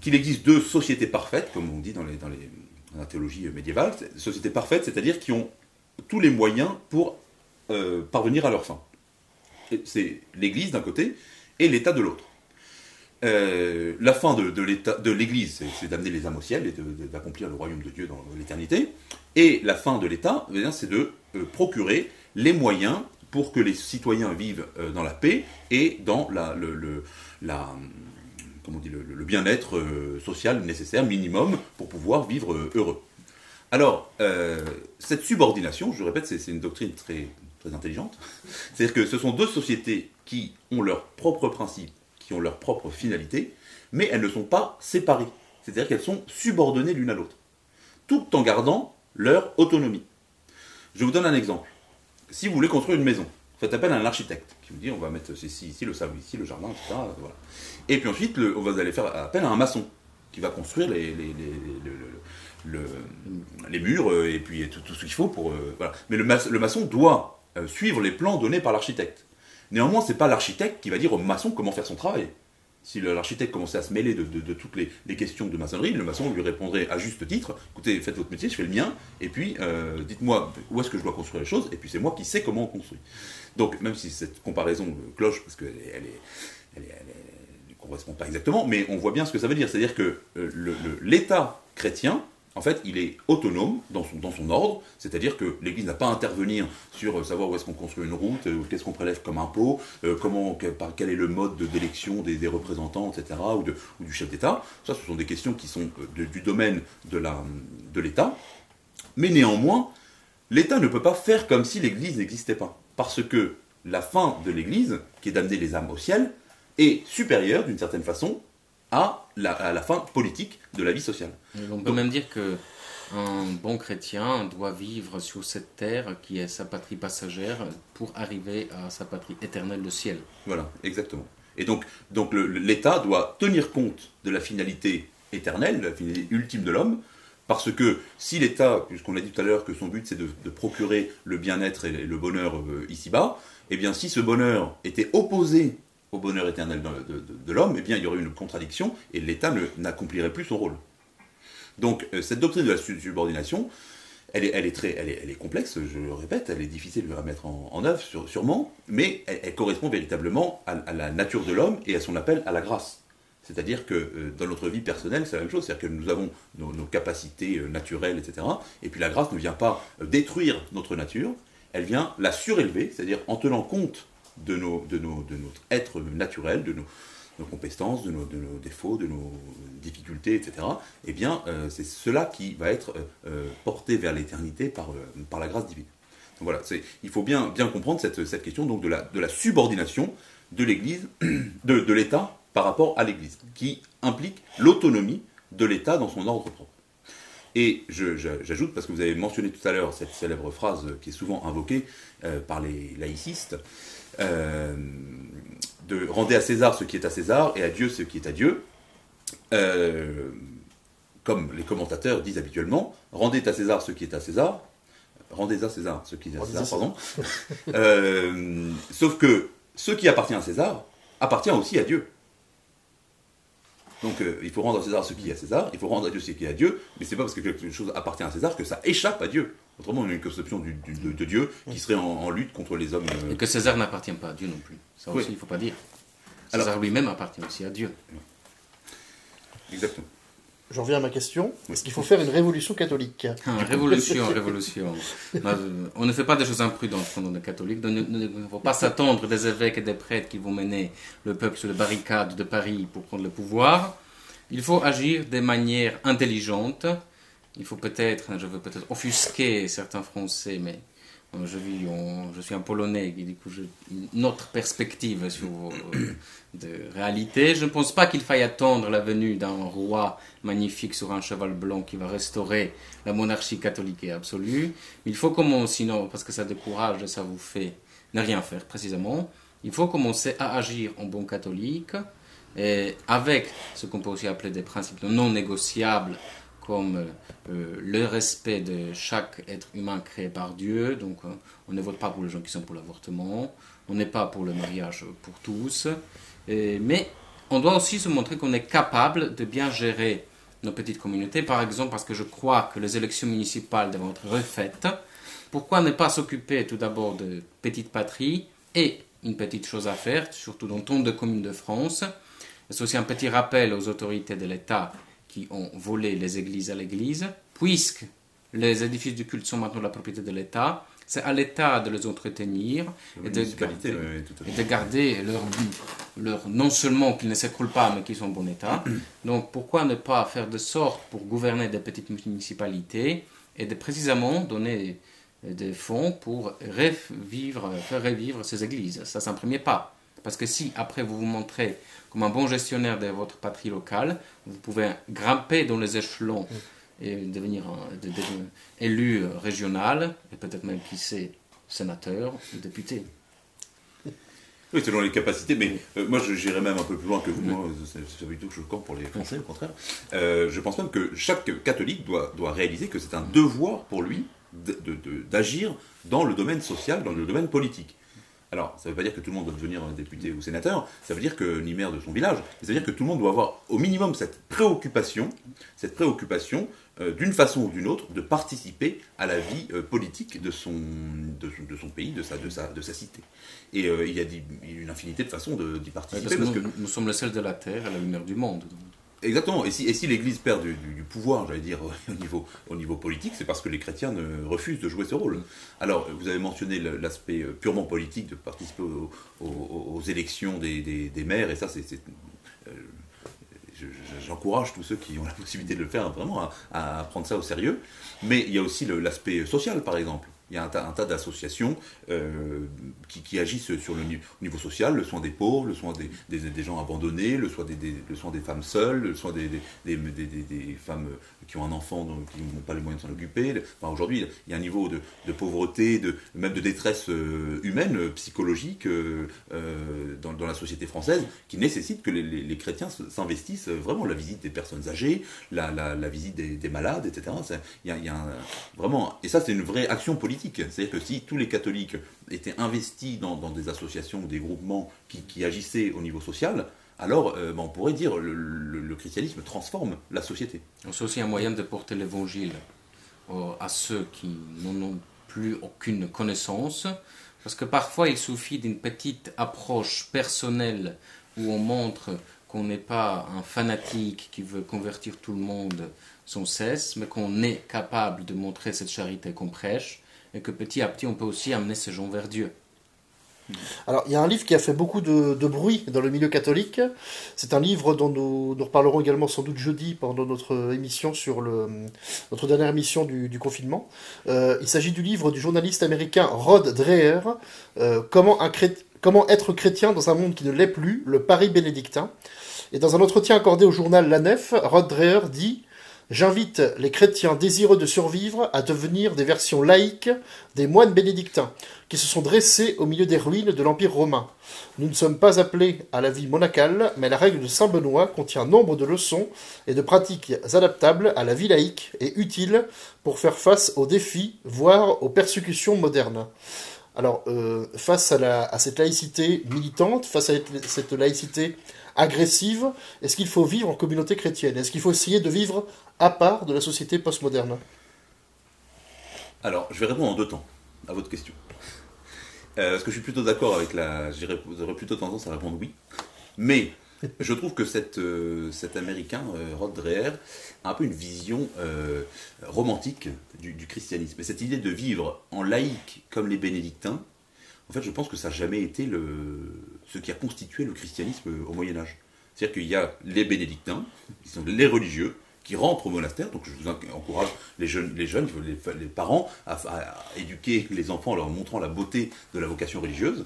qu'il existe deux sociétés parfaites, comme on dit dans la théologie médiévale, sociétés parfaites, c'est-à-dire qui ont tous les moyens pour parvenir à leur fin. C'est l'Église d'un côté et l'État de l'autre. La fin de l'Église, c'est d'amener les âmes au ciel et d'accomplir le royaume de Dieu dans l'éternité. Et la fin de l'État, c'est de procurer les moyens pour que les citoyens vivent dans la paix et dans le bien-être social nécessaire, minimum, pour pouvoir vivre heureux. Alors, cette subordination, je répète, c'est une doctrine très, très intelligente. C'est-à-dire que ce sont deux sociétés qui ont leurs propres principes, qui ont leurs propres finalités, mais elles ne sont pas séparées. C'est-à-dire qu'elles sont subordonnées l'une à l'autre. tout en gardant leur autonomie. Je vous donne un exemple. Si vous voulez construire une maison, faites appel à un architecte qui vous dit on va mettre ici le salon, ici le jardin, etc. Voilà. Et puis ensuite, vous allez faire appel à un maçon qui va construire les murs et puis tout ce qu'il faut pour... voilà. Mais le maçon doit suivre les plans donnés par l'architecte. Néanmoins, ce n'est pas l'architecte qui va dire au maçon comment faire son travail. Si l'architecte commençait à se mêler de toutes les questions de maçonnerie, le maçon lui répondrait à juste titre, écoutez, faites votre métier, je fais le mien, et puis dites-moi où est-ce que je dois construire les choses, et puis c'est moi qui sais comment on construit. Donc, même si cette comparaison cloche, parce qu'elle ne correspond pas exactement, mais on voit bien ce que ça veut dire. C'est-à-dire que l'État chrétien, en fait, il est autonome dans son ordre, c'est-à-dire que l'Église n'a pas à intervenir sur savoir où est-ce qu'on construit une route, qu'est-ce qu'on prélève comme impôt, quel est le mode d'élection des représentants, etc., ou du chef d'État. Ça, ce sont des questions qui sont du domaine de l'État. Mais néanmoins, l'État ne peut pas faire comme si l'Église n'existait pas. Parce que la fin de l'Église, qui est d'amener les âmes au ciel, est supérieure, d'une certaine façon, à la fin politique de la vie sociale.
On peut même dire qu'un bon chrétien doit vivre sur cette terre qui est sa patrie passagère pour arriver à sa patrie éternelle, le ciel.
Voilà, exactement. Et donc l'État doit tenir compte de la finalité éternelle, la finalité ultime de l'homme, parce que si l'État, puisqu'on a dit tout à l'heure que son but c'est de procurer le bien-être et le bonheur ici-bas, eh bien si ce bonheur était opposé au bonheur éternel de l'homme, eh bien il y aurait une contradiction et l'État n'accomplirait plus son rôle. Donc cette doctrine de la subordination, elle est complexe, je le répète, elle est difficile à mettre en œuvre sûrement, mais elle correspond véritablement à la nature de l'homme et à son appel à la grâce. C'est-à-dire que dans notre vie personnelle, c'est la même chose, c'est-à-dire que nous avons nos capacités naturelles, etc. Et puis la grâce ne vient pas détruire notre nature, elle vient la surélever, c'est-à-dire en tenant compte de notre être naturel, de nos compétences, de nos défauts, de nos difficultés, etc., eh bien, c'est cela qui va être porté vers l'éternité par la grâce divine. Donc voilà, il faut bien comprendre cette question donc, de la subordination de l'Église, de l'État par rapport à l'Église, qui implique l'autonomie de l'État dans son ordre propre. Et j'ajoute, parce que vous avez mentionné tout à l'heure cette célèbre phrase qui est souvent invoquée par les laïcistes, de rendez à César ce qui est à César et à Dieu ce qui est à Dieu, comme les commentateurs disent habituellement, rendez à César ce qui est à César, rendez à César ce qui est à César, pardon. Sauf que ce qui appartient à César appartient aussi à Dieu. Donc il faut rendre à César ce qui est à César, il faut rendre à Dieu ce qui est à Dieu, mais c'est pas parce que quelque chose appartient à César que ça échappe à Dieu. Autrement, on a une conception de Dieu qui serait en lutte contre les hommes.
Et que César n'appartient pas à Dieu non plus. Ça aussi, il ne faut pas dire. César lui-même appartient aussi à Dieu.
Exactement.
J'en viens à ma question. Est-ce qu'il faut faire une révolution catholique ?
Révolution. On ne fait pas des choses imprudentes quand on est catholique. Il ne faut pas s'attendre des évêques et des prêtres qui vont mener le peuple sur les barricades de Paris pour prendre le pouvoir. Il faut agir de manière intelligente. Je veux peut-être offusquer certains Français, mais je suis un Polonais qui dit que j'ai une autre perspective sur de réalité. Je ne pense pas qu'il faille attendre la venue d'un roi magnifique sur un cheval blanc qui va restaurer la monarchie catholique et absolue. Il faut commencer, sinon, parce que ça décourage et ça vous fait ne rien faire précisément, il faut commencer à agir en bon catholique et avec ce qu'on peut aussi appeler des principes non négociables comme le respect de chaque être humain créé par Dieu. Donc on ne vote pas pour les gens qui sont pour l'avortement, on n'est pas pour le mariage pour tous, mais on doit aussi se montrer qu'on est capable de bien gérer nos petites communautés, par exemple parce que je crois que les élections municipales doivent être refaites. Pourquoi ne pas s'occuper tout d'abord de petites patries et une petite chose à faire, surtout dans tant de communes de France. C'est aussi un petit rappel aux autorités de l'État qui ont volé les églises à l'Église, puisque les édifices du culte sont maintenant la propriété de l'État, c'est à l'État de les entretenir et de garder leur non seulement qu'ils ne s'écroulent pas, mais qu'ils sont en bon état. Donc pourquoi ne pas faire de sorte pour gouverner des petites municipalités et de précisément donner des fonds pour faire revivre ces églises. Ça, c'est un premier pas. Parce que si après vous vous montrez comme un bon gestionnaire de votre patrie locale, vous pouvez grimper dans les échelons et devenir élu régional, et peut-être même, qui sait, sénateur ou député.
Oui, selon les capacités, mais moi j'irais même un peu plus loin que vous, moi, c'est pas du tout que je campe pour les Français, au contraire. Je pense même que chaque catholique doit réaliser que c'est un devoir pour lui d'agir dans le domaine social, dans le domaine politique. Alors, ça ne veut pas dire que tout le monde doit devenir député ou sénateur, ça veut dire que, ni maire de son village, mais ça veut dire que tout le monde doit avoir au minimum cette préoccupation d'une façon ou d'une autre, de participer à la vie politique de son pays, de sa cité. Et il y a une infinité de façons d'y participer.
Parce que nous sommes le sel de la terre et la lumière du monde.
Exactement. Et si l'Église perd du pouvoir, j'allais dire, au niveau politique, c'est parce que les chrétiens refusent de jouer ce rôle. Alors, vous avez mentionné l'aspect purement politique de participer aux élections des maires, et ça, j'encourage tous ceux qui ont la possibilité de le faire vraiment à prendre ça au sérieux. Mais il y a aussi l'aspect social, par exemple. Il y a un tas d'associations qui agissent sur au niveau social, le soin des pauvres, le soin des gens abandonnés, le soin des femmes seules, le soin des femmes qui ont un enfant qui n'ont pas les moyens de s'en occuper. Enfin, aujourd'hui, il y a un niveau de pauvreté, même de détresse humaine, psychologique dans la société française qui nécessite que les chrétiens s'investissent vraiment. La visite des personnes âgées, la visite des malades, etc. Vraiment, et ça, c'est une vraie action politique. C'est-à-dire que si tous les catholiques étaient investis dans des associations ou des groupements qui agissaient au niveau social, alors on pourrait dire le christianisme transforme la société.
C'est aussi un moyen de porter l'évangile à ceux qui n'en ont plus aucune connaissance, parce que parfois il suffit d'une petite approche personnelle où on montre qu'on n'est pas un fanatique qui veut convertir tout le monde sans cesse, mais qu'on est capable de montrer cette charité qu'on prêche, et que petit à petit on peut aussi amener ces gens vers Dieu.
Alors, il y a un livre qui a fait beaucoup de bruit dans le milieu catholique. C'est un livre dont nous reparlerons également sans doute jeudi pendant notre émission notre dernière émission du confinement. Il s'agit du livre du journaliste américain Rod Dreher, Comment être chrétien dans un monde qui ne l'est plus, le pari bénédictin. Et dans un entretien accordé au journal La Nef, Rod Dreher dit: j'invite les chrétiens désireux de survivre à devenir des versions laïques des moines bénédictins, qui se sont dressés au milieu des ruines de l'Empire romain. Nous ne sommes pas appelés à la vie monacale, mais la règle de saint Benoît contient nombre de leçons et de pratiques adaptables à la vie laïque et utiles pour faire face aux défis, voire aux persécutions modernes. Alors, face à cette laïcité militante, face à cette laïcité agressive, est-ce qu'il faut vivre en communauté chrétienne? Est-ce qu'il faut essayer de vivre à part de la société postmoderne?
Alors, je vais répondre en deux temps à votre question. Parce que je suis plutôt d'accord avec j'aurais plutôt tendance à répondre oui. Mais je trouve que cet Américain, Rod Dreher, a un peu une vision romantique du christianisme. Et cette idée de vivre en laïque comme les bénédictins, en fait, je pense que ça n'a jamais été ce qui a constitué le christianisme au Moyen-Âge. C'est-à-dire qu'il y a les bénédictins, qui sont les religieux, qui rentrent au monastère. Donc je vous encourage les jeunes, les parents à éduquer les enfants en leur montrant la beauté de la vocation religieuse.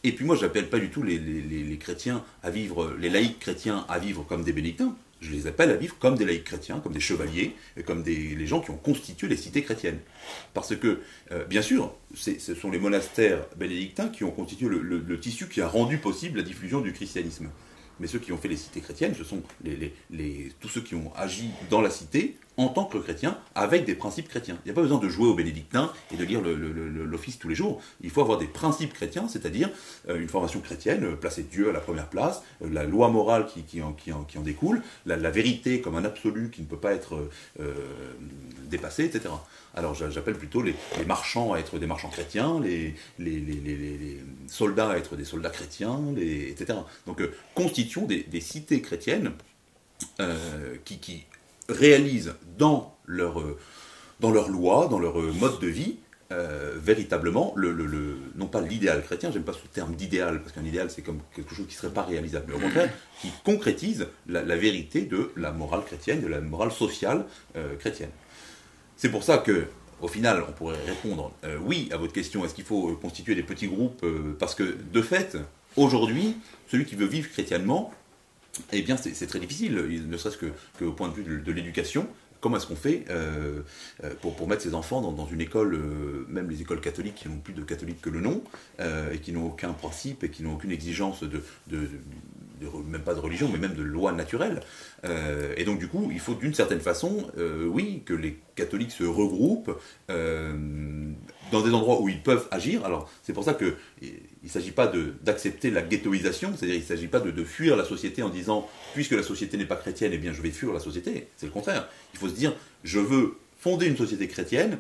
Et puis moi, je n'appelle pas du tout les chrétiens à vivre, les laïcs chrétiens à vivre comme des bénédictins. Je les appelle à vivre comme des laïcs chrétiens, comme des chevaliers, comme les gens qui ont constitué les cités chrétiennes. Parce que, bien sûr, ce sont les monastères bénédictins qui ont constitué le tissu qui a rendu possible la diffusion du christianisme. Mais ceux qui ont fait les cités chrétiennes, ce sont tous ceux qui ont agi dans la cité en tant que chrétiens, avec des principes chrétiens. Il n'y a pas besoin de jouer aux bénédictins et de lire l'office tous les jours. Il faut avoir des principes chrétiens, c'est-à-dire une formation chrétienne, placer Dieu à la première place, la loi morale qui en découle, la vérité comme un absolu qui ne peut pas être dépassé, etc. Alors j'appelle plutôt les marchands à être des marchands chrétiens, les soldats à être des soldats chrétiens, etc. Donc constituons des cités chrétiennes qui réalisent dans leur loi, dans leur mode de vie, véritablement, non pas l'idéal chrétien, j'aime pas ce terme d'idéal, parce qu'un idéal c'est comme quelque chose qui ne serait pas réalisable, mais au contraire, qui concrétise la vérité de la morale chrétienne, de la morale sociale chrétienne. C'est pour ça que, au final, on pourrait répondre oui à votre question, est-ce qu'il faut constituer des petits groupes parce que, de fait, aujourd'hui, celui qui veut vivre chrétiennement, eh bien, c'est très difficile, ne serait-ce qu'au point de vue de l'éducation. comment est-ce qu'on fait pour mettre ses enfants dans une école, même les écoles catholiques qui n'ont plus de catholiques que le nom, et qui n'ont aucun principe et qui n'ont aucune exigence même pas de religion, mais même de loi naturelle. Et donc du coup, il faut d'une certaine façon, oui, que les catholiques se regroupent dans des endroits où ils peuvent agir. Alors c'est pour ça qu'il ne s'agit pas d'accepter la ghettoisation, c'est-à-dire il ne s'agit pas de fuir la société en disant, puisque la société n'est pas chrétienne, eh bien je vais fuir la société. C'est le contraire. Il faut se dire, je veux fonder une société chrétienne,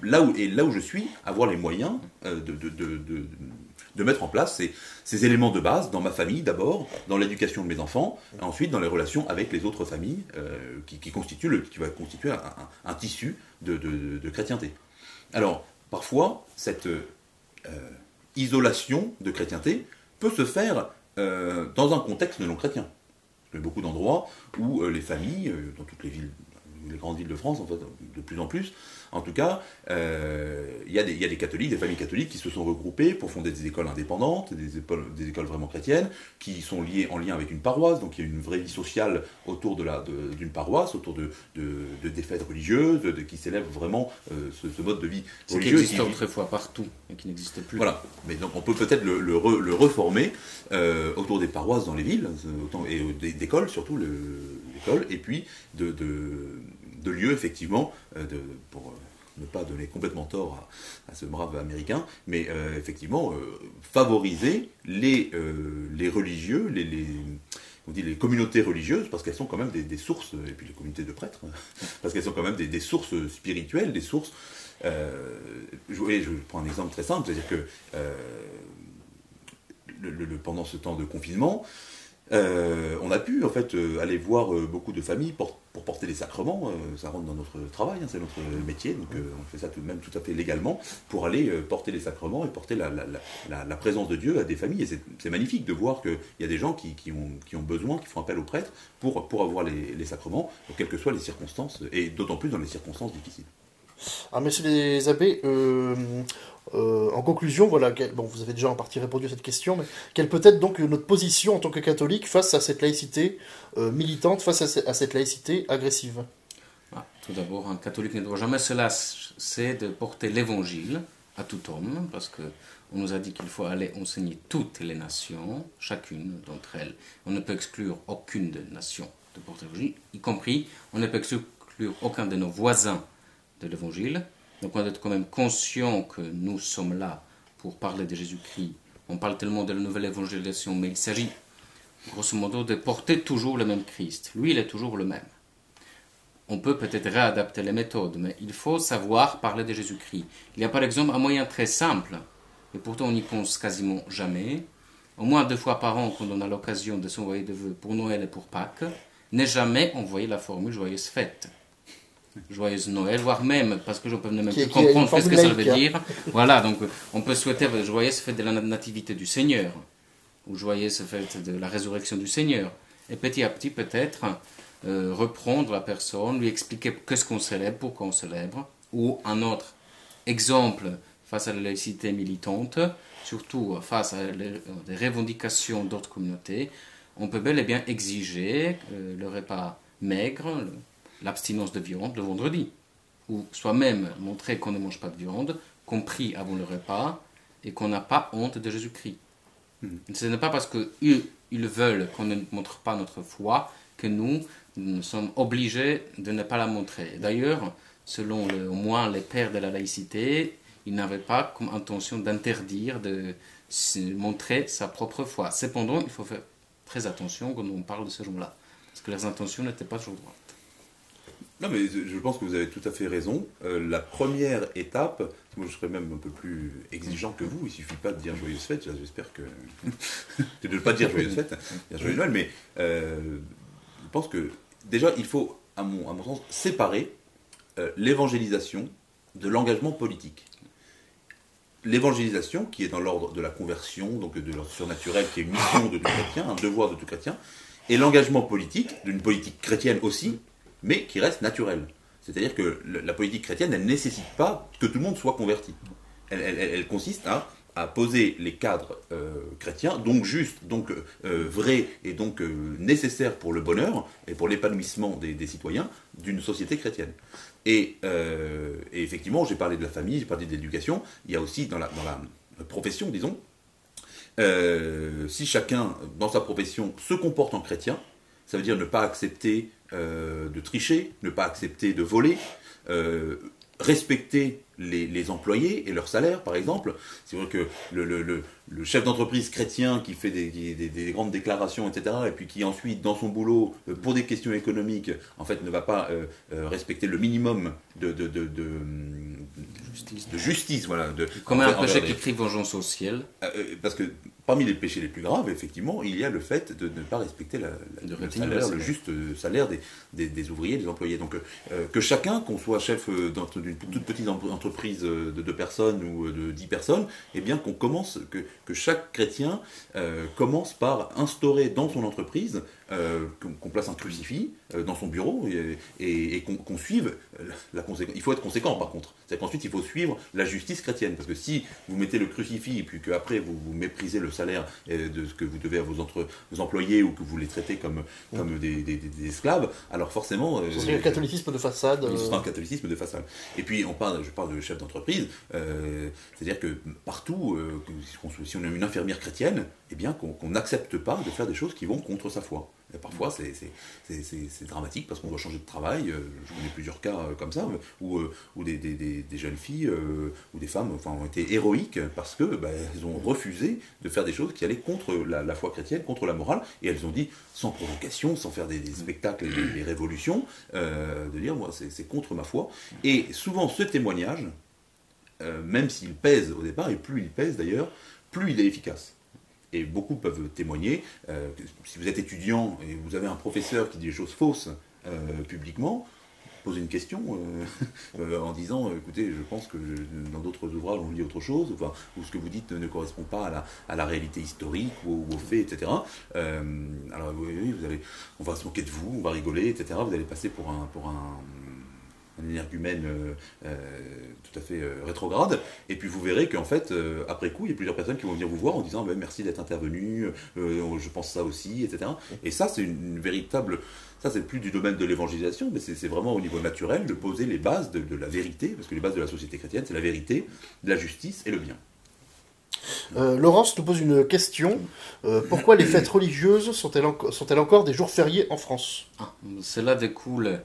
là où je suis, avoir les moyens de mettre en place ces éléments de base dans ma famille d'abord, dans l'éducation de mes enfants, ensuite dans les relations avec les autres familles qui va constituer un tissu de chrétienté. Alors, parfois, cette isolation de chrétienté peut se faire dans un contexte non chrétien. Il y a beaucoup d'endroits où les familles, dans toutes les villes, les grandes villes de France, en fait, de plus en plus, en tout cas, il y a des catholiques, des familles catholiques qui se sont regroupées pour fonder des écoles indépendantes, des écoles vraiment chrétiennes, qui sont en lien avec une paroisse, donc il y a une vraie vie sociale autour d'une paroisse, autour des fêtes religieuses, qui célèbrent vraiment ce mode de vie religieux.
Ce qui existe autrefois partout, et qui n'existe plus.
Voilà, mais donc on peut peut-être le reformer autour des paroisses dans les villes, et d'écoles, surtout l'école, et puis de lieux, effectivement, pour ne pas donner complètement tort à ce brave américain, mais effectivement, favoriser les religieux, on dit les communautés religieuses, parce qu'elles sont quand même des sources, et puis les communautés de prêtres, parce qu'elles sont quand même des sources spirituelles, des sources... je prends un exemple très simple, c'est-à-dire que pendant ce temps de confinement, on a pu en fait aller voir beaucoup de familles pour porter les sacrements, ça rentre dans notre travail, hein, c'est notre métier, donc on fait ça tout de même tout à fait légalement, pour aller porter les sacrements et porter la présence de Dieu à des familles. Et c'est magnifique de voir qu'il y a des gens qui ont besoin, qui font appel aux prêtres pour avoir les sacrements, quelles que soient les circonstances, et d'autant plus dans les circonstances difficiles.
Alors, messieurs les abbés, en conclusion, voilà, vous avez déjà en partie répondu à cette question, mais quelle peut être donc notre position en tant que catholique face à cette laïcité militante, face à cette laïcité agressive?
Tout d'abord, un catholique ne doit jamais se lasser de porter l'évangile à tout homme, parce que on nous a dit qu'il faut aller enseigner toutes les nations, chacune d'entre elles. On ne peut exclure aucune des nations de porter l'évangile, y compris, on ne peut exclure aucun de nos voisins de l'évangile. Donc on doit être quand même conscient que nous sommes là pour parler de Jésus-Christ. On parle tellement de la nouvelle évangélisation, mais il s'agit grosso modo de porter toujours le même Christ. Lui, il est toujours le même. On peut peut-être réadapter les méthodes, mais il faut savoir parler de Jésus-Christ. Il y a par exemple un moyen très simple, et pourtant on n'y pense quasiment jamais. Au moins 2 fois par an, quand on a l'occasion de s'envoyer des vœux pour Noël et pour Pâques, n'est jamais envoyer la formule Joyeuse Fête. Joyeuse Noël, voire même, parce que je peux même plus comprendre ce que ça veut dire. Voilà, donc on peut souhaiter Joyeuse Fête de la Nativité du Seigneur, ou Joyeuse Fête de la Résurrection du Seigneur. Et petit à petit, peut-être, reprendre la personne, lui expliquer qu'est-ce qu'on célèbre, pourquoi on célèbre, ou un autre exemple face à la laïcité militante, surtout face à des revendications d'autres communautés, on peut bel et bien exiger le repas maigre, l'abstinence de viande le vendredi, ou soi-même montrer qu'on ne mange pas de viande, qu'on prie avant le repas, et qu'on n'a pas honte de Jésus-Christ. Ce n'est pas parce qu'ils veulent qu'on ne montre pas notre foi que nous sommes obligés de ne pas la montrer. D'ailleurs, selon au moins les pères de la laïcité, ils n'avaient pas comme intention d'interdire de montrer sa propre foi. Cependant, il faut faire très attention quand on parle de ces gens-là, parce que leurs intentions n'étaient pas toujours droites.
Non, mais je pense que vous avez tout à fait raison. La première étape, moi je serais même un peu plus exigeant que vous, il ne suffit pas de dire Joyeuse Fête, j'espère que... de ne pas dire Joyeuse Fête, dire Joyeux Noël, mais je pense que déjà il faut, à mon sens, séparer l'évangélisation de l'engagement politique. L'évangélisation, qui est dans l'ordre de la conversion, donc de l'ordre surnaturel, qui est une mission de tout chrétien, un devoir de tout chrétien, et l'engagement politique, d'une politique chrétienne aussi, mais qui reste naturelle. C'est-à-dire que la politique chrétienne, elle ne nécessite pas que tout le monde soit converti. Elle consiste à à poser les cadres chrétiens, donc justes, donc vrais et donc nécessaires pour le bonheur et pour l'épanouissement des citoyens d'une société chrétienne. Et effectivement, j'ai parlé de la famille, j'ai parlé de l'éducation, il y a aussi dans la profession, disons, si chacun, dans sa profession, se comporte en chrétien, ça veut dire ne pas accepter de tricher, ne pas accepter de voler, respecter les employés et leur salaire, par exemple. C'est vrai que le chef d'entreprise chrétien qui fait des grandes déclarations, etc., et puis qui ensuite, dans son boulot, pour des questions économiques, en fait, ne va pas respecter le minimum de justice, voilà.
Comme un péché qui crie vengeance au ciel.
Parce que parmi les péchés les plus graves, effectivement, il y a le fait de ne pas respecter le juste salaire des ouvriers, des employés. Donc que chacun, qu'on soit chef d'une toute petite entreprise de 2 personnes ou de 10 personnes, eh bien que chaque chrétien commence par instaurer dans son entreprise, qu'on place un crucifix dans son bureau et qu'on suive la conséquence. Il faut être conséquent par contre. C'est qu'ensuite il faut suivre la justice chrétienne. Parce que si vous mettez le crucifix et puis qu'après vous méprisez le salaire de ce que vous devez à vos employés ou que vous les traitez comme des esclaves, alors forcément...
Ce serait un catholicisme de façade.
Ce sera un catholicisme de façade. Et puis je parle de chef d'entreprise, c'est-à-dire que partout, si on a une infirmière chrétienne, eh bien qu'on n'accepte pas de faire des choses qui vont contre sa foi. Et parfois c'est dramatique parce qu'on doit changer de travail. Je connais plusieurs cas comme ça où des jeunes filles ou des femmes ont été héroïques parce que elles ont refusé de faire des choses qui allaient contre la foi chrétienne, contre la morale, et elles ont dit sans provocation, sans faire des spectacles et des révolutions, de dire moi c'est contre ma foi. Et souvent ce témoignage, même s'il pèse au départ, et plus il pèse d'ailleurs, plus il est efficace. Et beaucoup peuvent témoigner, si vous êtes étudiant et vous avez un professeur qui dit des choses fausses publiquement, posez une question en disant écoutez, je pense que dans d'autres ouvrages on lit autre chose, ou ce que vous dites ne correspond pas à la réalité historique ou aux faits, etc. Alors oui, on va se moquer de vous, on va rigoler, etc. Vous allez passer pour un énergumène tout à fait rétrograde, et puis vous verrez qu'en fait, après coup, il y a plusieurs personnes qui vont venir vous voir en disant merci d'être intervenu, je pense ça aussi, etc. Et ça, c'est une véritable... Ça, c'est plus du domaine de l'évangélisation, mais c'est vraiment au niveau naturel de poser les bases de la vérité, parce que les bases de la société chrétienne, c'est la vérité, la justice et le bien.
Laurence nous pose une question. Pourquoi les fêtes religieuses sont-elles encore des jours fériés en France ?
Cela découle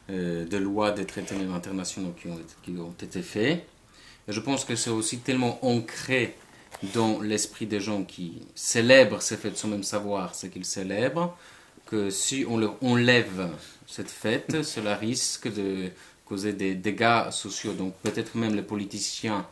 de lois, des traités internationaux qui ont été faits. Et je pense que c'est aussi tellement ancré dans l'esprit des gens qui célèbrent ces fêtes sans même savoir ce qu'ils célèbrent, que si on leur enlève cette fête, cela risque de causer des dégâts sociaux. Donc peut-être même les politiciens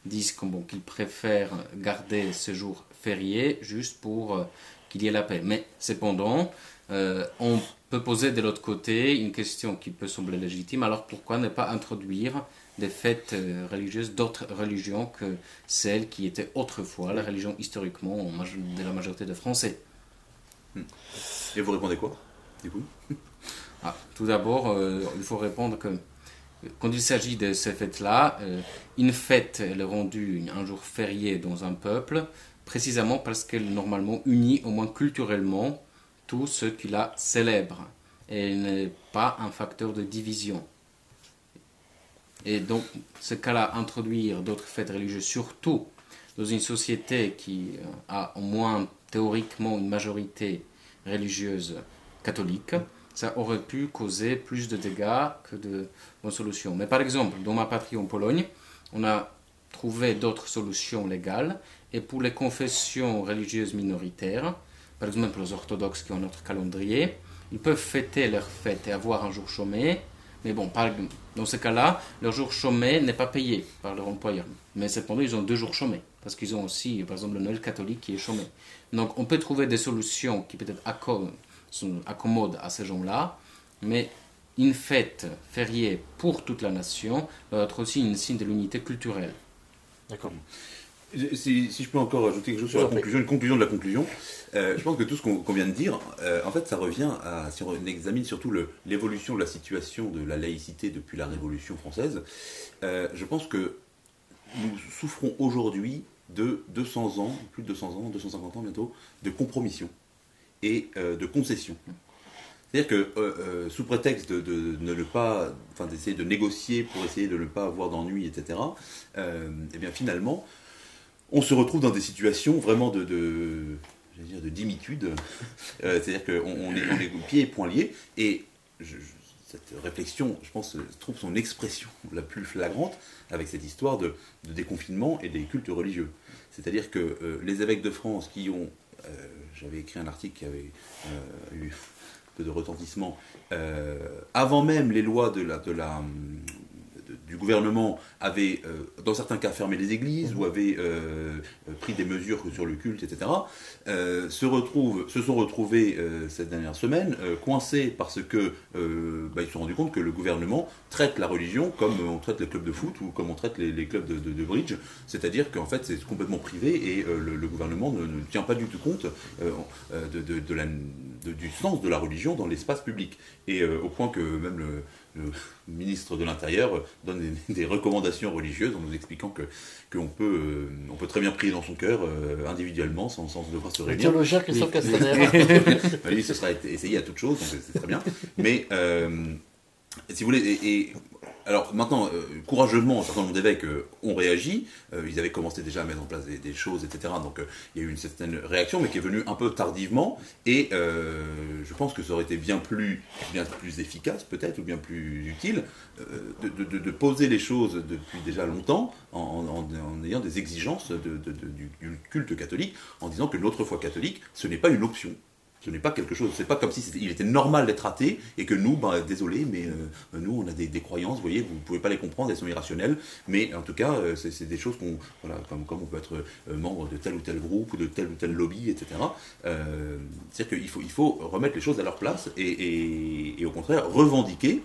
disent qu'ils préfèrent garder ce jour férié juste pour qu'il y ait la paix. Mais cependant, on peut poser de l'autre côté une question qui peut sembler légitime. Alors pourquoi ne pas introduire des fêtes religieuses d'autres religions que celles qui étaient autrefois la religion historiquement de la majorité des Français?
Et vous répondez quoi, du coup?
Tout d'abord, il faut répondre que quand il s'agit de ces fêtes-là, une fête elle est rendue un jour férié dans un peuple, précisément parce qu'elle normalement unit, au moins culturellement, tous ceux qui la célèbrent. Et elle n'est pas un facteur de division. Et donc, ce cas-là, introduire d'autres fêtes religieuses, surtout dans une société qui a au moins théoriquement une majorité religieuse catholique, ça aurait pu causer plus de dégâts que de bonnes solutions. Mais par exemple, dans ma patrie en Pologne, on a trouvé d'autres solutions légales, et pour les confessions religieuses minoritaires, par exemple les orthodoxes qui ont notre calendrier, ils peuvent fêter leur fête et avoir un jour chômé, mais bon, dans ce cas-là, leur jour chômé n'est pas payé par leur employeur. Mais cependant, ils ont 2 jours chômés, parce qu'ils ont aussi, par exemple, le Noël catholique qui est chômé. Donc, on peut trouver des solutions qui peut-être accommodent à ces gens-là, mais une fête fériée pour toute la nation doit être aussi un signe de l'unité culturelle.
D'accord.
Si je peux encore ajouter quelque chose sur la conclusion, une conclusion de la conclusion, je pense que tout ce qu'on vient de dire, en fait, ça revient à, si on examine surtout l'évolution de la situation de la laïcité depuis la Révolution française, je pense que nous souffrons aujourd'hui de 200 ans, plus de 200 ans, 250 ans bientôt, de compromission et de concession. C'est-à-dire que sous prétexte de ne pas, enfin d'essayer de négocier pour essayer de ne pas avoir d'ennui, etc., et bien finalement, on se retrouve dans des situations vraiment de dimitude. C'est-à-dire qu'on est pieds et poings liés, et cette réflexion, je pense, trouve son expression la plus flagrante avec cette histoire de déconfinement et des cultes religieux. C'est-à-dire que les évêques de France qui ont... j'avais écrit un article qui avait eu un peu de retentissement. Avant même les lois du gouvernement avaient, dans certains cas, fermé les églises ou avaient pris des mesures sur le culte, etc., se sont retrouvés cette dernière semaine coincés parce que ils se sont rendus compte que le gouvernement traite la religion comme on traite les clubs de foot ou comme on traite les clubs de bridge, c'est-à-dire qu'en fait c'est complètement privé et le gouvernement ne tient pas du tout compte du sens de la religion dans l'espace public. Et au point que même le ministre de l'Intérieur donne des recommandations religieuses en nous expliquant qu'on peut très bien prier dans son cœur individuellement sans devoir se
Le
réunir.
théologien Christophe Castaner.
Lui, ce sera essayé à toute chose, donc c'est très bien. Mais si vous voulez, alors maintenant, courageusement, un certain nombre d'évêques ont réagi. Ils avaient commencé déjà à mettre en place des choses, etc. Donc il y a eu une certaine réaction, mais qui est venue un peu tardivement. Et je pense que ça aurait été bien plus efficace, peut-être, ou bien plus utile, de poser les choses depuis déjà longtemps, en ayant des exigences du culte catholique, en disant que notre foi catholique, ce n'est pas une option. Ce n'est pas quelque chose, c'est pas comme si il était normal d'être athée et que nous, désolé, mais nous on a des croyances, vous voyez, vous ne pouvez pas les comprendre, elles sont irrationnelles, mais en tout cas, c'est des choses comme on peut être membre de tel ou tel groupe ou de tel ou tel lobby, etc. C'est-à-dire qu'il faut remettre les choses à leur place et au contraire revendiquer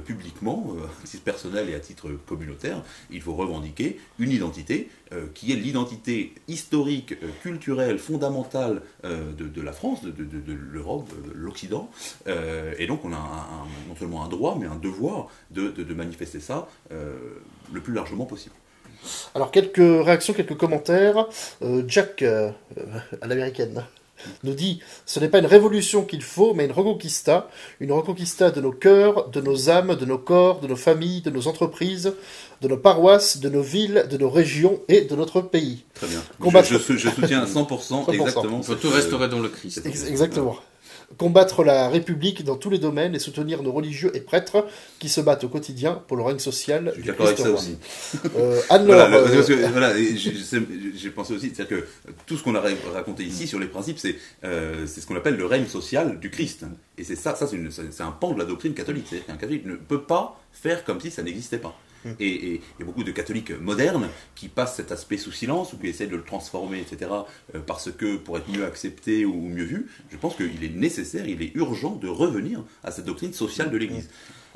publiquement, à titre personnel et à titre communautaire, il faut revendiquer une identité qui est l'identité historique, culturelle, fondamentale de la France, de l'Europe, de l'Occident. Et donc on a non seulement un droit, mais un devoir de manifester ça le plus largement possible.
Alors, quelques réactions, quelques commentaires. Jack, à l'américaine, nous dit « Ce n'est pas une révolution qu'il faut, mais une reconquista de nos cœurs, de nos âmes, de nos corps, de nos familles, de nos entreprises, de nos paroisses, de nos villes, de nos régions et de notre pays. »
Très bien.
Combattre...
Je soutiens à 100% exactement.
Il faut tout restaurer dans le Christ.
Exactement. Combattre la République dans tous les domaines et soutenir nos religieux et prêtres qui se battent au quotidien pour le règne social.
Je suis d'accord avec ça aussi.
Anne-Laure,
j'ai pensé aussi, c'est-à-dire que tout ce qu'on a raconté ici sur les principes, c'est ce qu'on appelle le règne social du Christ. Et c'est c'est un pan de la doctrine catholique. C'est-à-dire qu'un catholique ne peut pas faire comme si ça n'existait pas. Et il y a beaucoup de catholiques modernes qui passent cet aspect sous silence ou qui essaient de le transformer, etc., parce que pour être mieux accepté ou mieux vu, je pense qu'il est nécessaire, il est urgent de revenir à cette doctrine sociale de l'Église.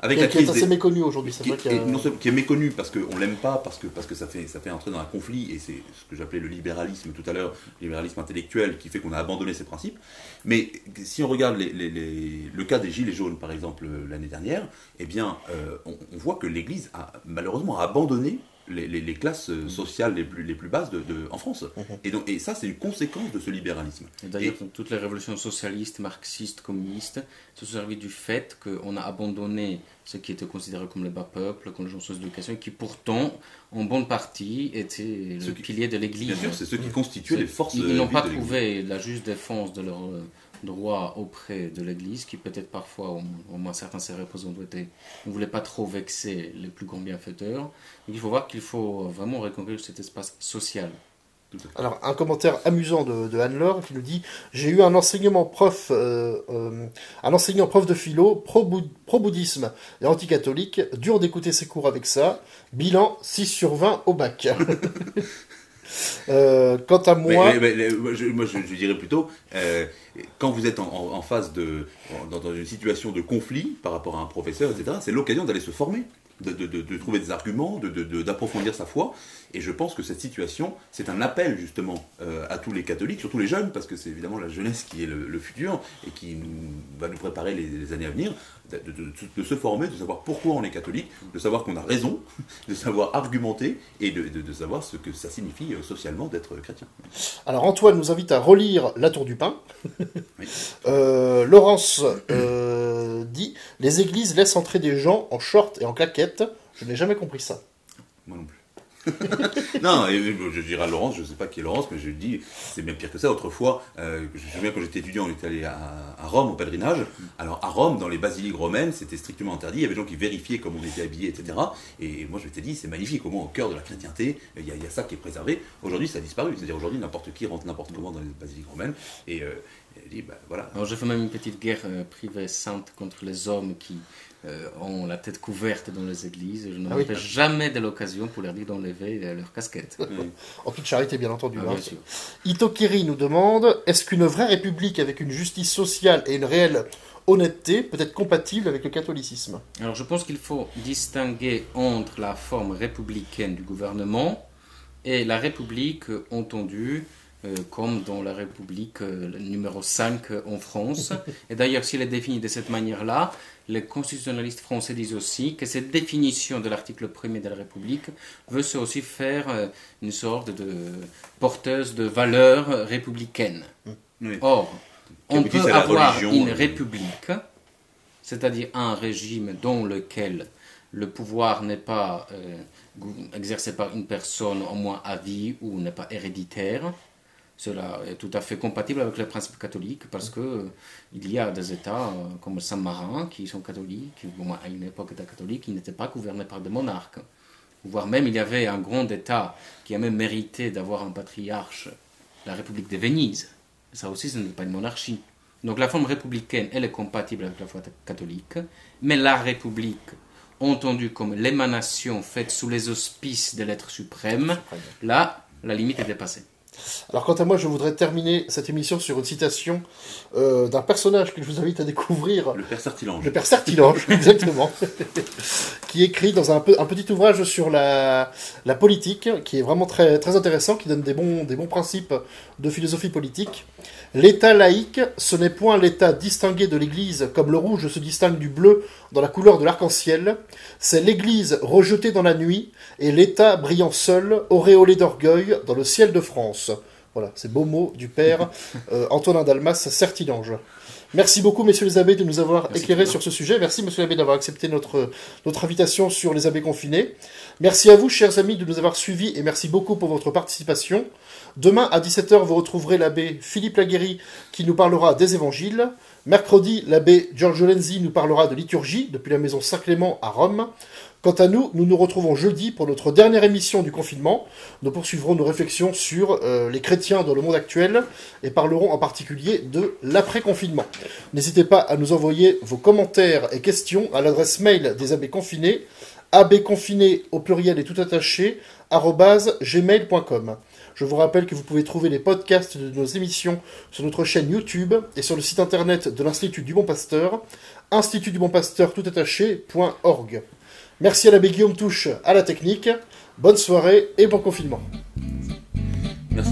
Avec
qui est assez méconnu aujourd'hui.
Qui est méconnu parce qu'on ne l'aime pas, parce que ça fait entrer dans un conflit, et c'est ce que j'appelais le libéralisme tout à l'heure, le libéralisme intellectuel, qui fait qu'on a abandonné ses principes. Mais si on regarde le cas des Gilets jaunes, par exemple, l'année dernière, eh bien, on voit que l'Église a malheureusement abandonné les classes sociales les plus basses en France. Et ça, c'est une conséquence de ce libéralisme.
Et d'ailleurs, toutes les révolutions socialistes, marxistes, communistes se sont servies du fait qu'on a abandonné ce qui était considéré comme les bas peuples, comme les gens sans éducation, qui pourtant, en bonne partie, étaient le pilier de l'Église.
Bien sûr, c'est ceux qui constituaient les forces
Ils n'ont pas
de
trouvé la juste défense de leurs droits auprès de l'Église, qui peut-être parfois, au moins certains de ses représentants ne voulaient pas trop vexer les plus grands bienfaiteurs. Donc il faut voir qu'il faut vraiment reconquérir cet espace social.
Alors, un commentaire amusant de Anne-Laure qui nous dit « J'ai eu un enseignant prof de philo, pro-bouddhisme et anti-catholique. Dur d'écouter ses cours avec ça. Bilan 6 sur 20 au bac. » Quant à moi...
je dirais plutôt, quand vous êtes en phase dans une situation de conflit par rapport à un professeur, etc., c'est l'occasion d'aller se former. de trouver des arguments, d'approfondir sa foi. Et je pense que cette situation, c'est un appel justement à tous les catholiques, surtout les jeunes, parce que c'est évidemment la jeunesse qui est le futur et qui va nous préparer les années à venir, de se former, de savoir pourquoi on est catholique, de savoir qu'on a raison, de savoir argumenter et de savoir ce que ça signifie socialement d'être chrétien.
Alors Antoine nous invite à relire La Tour du Pin.
Oui.
Laurence dit « Les églises laissent entrer des gens en short et en claquettes. Je n'ai jamais compris ça. »
Moi non plus. Non, je dirais à Laurence, je ne sais pas qui est Laurence, mais je dis, c'est bien pire que ça. Autrefois, je me souviens quand j'étais étudiant, on était allé à Rome au pèlerinage. Alors à Rome, dans les basiliques romaines, c'était strictement interdit. Il y avait des gens qui vérifiaient comment on était habillé, etc. Et moi je m'étais dit, c'est magnifique, au moins au cœur de la chrétienté, il y a ça qui est préservé. Aujourd'hui, ça a disparu. C'est-à-dire aujourd'hui, n'importe qui rentre n'importe comment dans les basiliques romaines. Et elle dit, voilà.
Alors je fais même une petite guerre privée sainte contre les hommes qui ont la tête couverte dans les églises. Je ne m'empêche jamais de l'occasion pour leur dire d'enlever leur casquette.
En toute charité, bien entendu.
Bien sûr.
Itokiri nous demande, est-ce qu'une vraie république avec une justice sociale et une réelle honnêteté peut être compatible avec le catholicisme?
Alors je pense qu'il faut distinguer entre la forme républicaine du gouvernement et la république entendue comme dans la République numéro 5 en France. Et d'ailleurs, s'il est défini de cette manière-là, les constitutionnalistes français disent aussi que cette définition de l'article 1er de la République veut aussi faire une sorte de porteuse de valeurs républicaines.
Oui.
Or, on peut avoir
religion,
une république, c'est-à-dire un régime dans lequel le pouvoir n'est pas exercé par une personne au moins à vie ou n'est pas héréditaire. Cela est tout à fait compatible avec les principes catholiques parce qu'il y a des États comme Saint-Marin qui sont catholiques, au moins à une époque étaient catholiques, qui n'étaient pas gouvernés par des monarques. Voire même il y avait un grand État qui a même mérité d'avoir un patriarche, la République de Venise. Ça aussi, ce n'est pas une monarchie. Donc la forme républicaine, elle est compatible avec la foi catholique, mais la République, entendue comme l'émanation faite sous les auspices de l'être suprême, là, la limite est dépassée.
Alors quant à moi, je voudrais terminer cette émission sur une citation d'un personnage que je vous invite à découvrir.
Le Père Sertilange.
Le Père Sertilange, exactement. Qui écrit dans un petit ouvrage sur la politique, qui est vraiment très, très intéressant, qui donne des bons principes de philosophie politique. L'État laïque, ce n'est point l'État distingué de l'Église comme le rouge se distingue du bleu dans la couleur de l'arc-en-ciel. C'est l'Église rejetée dans la nuit et l'État brillant seul, auréolé d'orgueil dans le ciel de France. Voilà, ces beaux mots du père Antonin Dalmas Sertilange. Merci beaucoup, messieurs les abbés, de nous avoir éclairés sur ce sujet. Merci, monsieur l'abbé, d'avoir accepté notre invitation sur les abbés confinés. Merci à vous, chers amis, de nous avoir suivis et merci beaucoup pour votre participation. Demain, à 17h, vous retrouverez l'abbé Philippe Laguéry qui nous parlera des évangiles. Mercredi, l'abbé Giorgio Lenzi nous parlera de liturgie depuis la maison Saint-Clément à Rome. Quant à nous, nous nous retrouvons jeudi pour notre dernière émission du confinement. Nous poursuivrons nos réflexions sur les chrétiens dans le monde actuel et parlerons en particulier de l'après-confinement. N'hésitez pas à nous envoyer vos commentaires et questions à l'adresse mail des abbés confinés, abbésconfinés au pluriel et tout attaché, @gmail.com. Je vous rappelle que vous pouvez trouver les podcasts de nos émissions sur notre chaîne YouTube et sur le site internet de l'Institut du Bon Pasteur, institutdubonpasteur toutattaché.org. Merci à l'abbé Guillaume Touche à la technique. Bonne soirée et bon confinement.
Merci.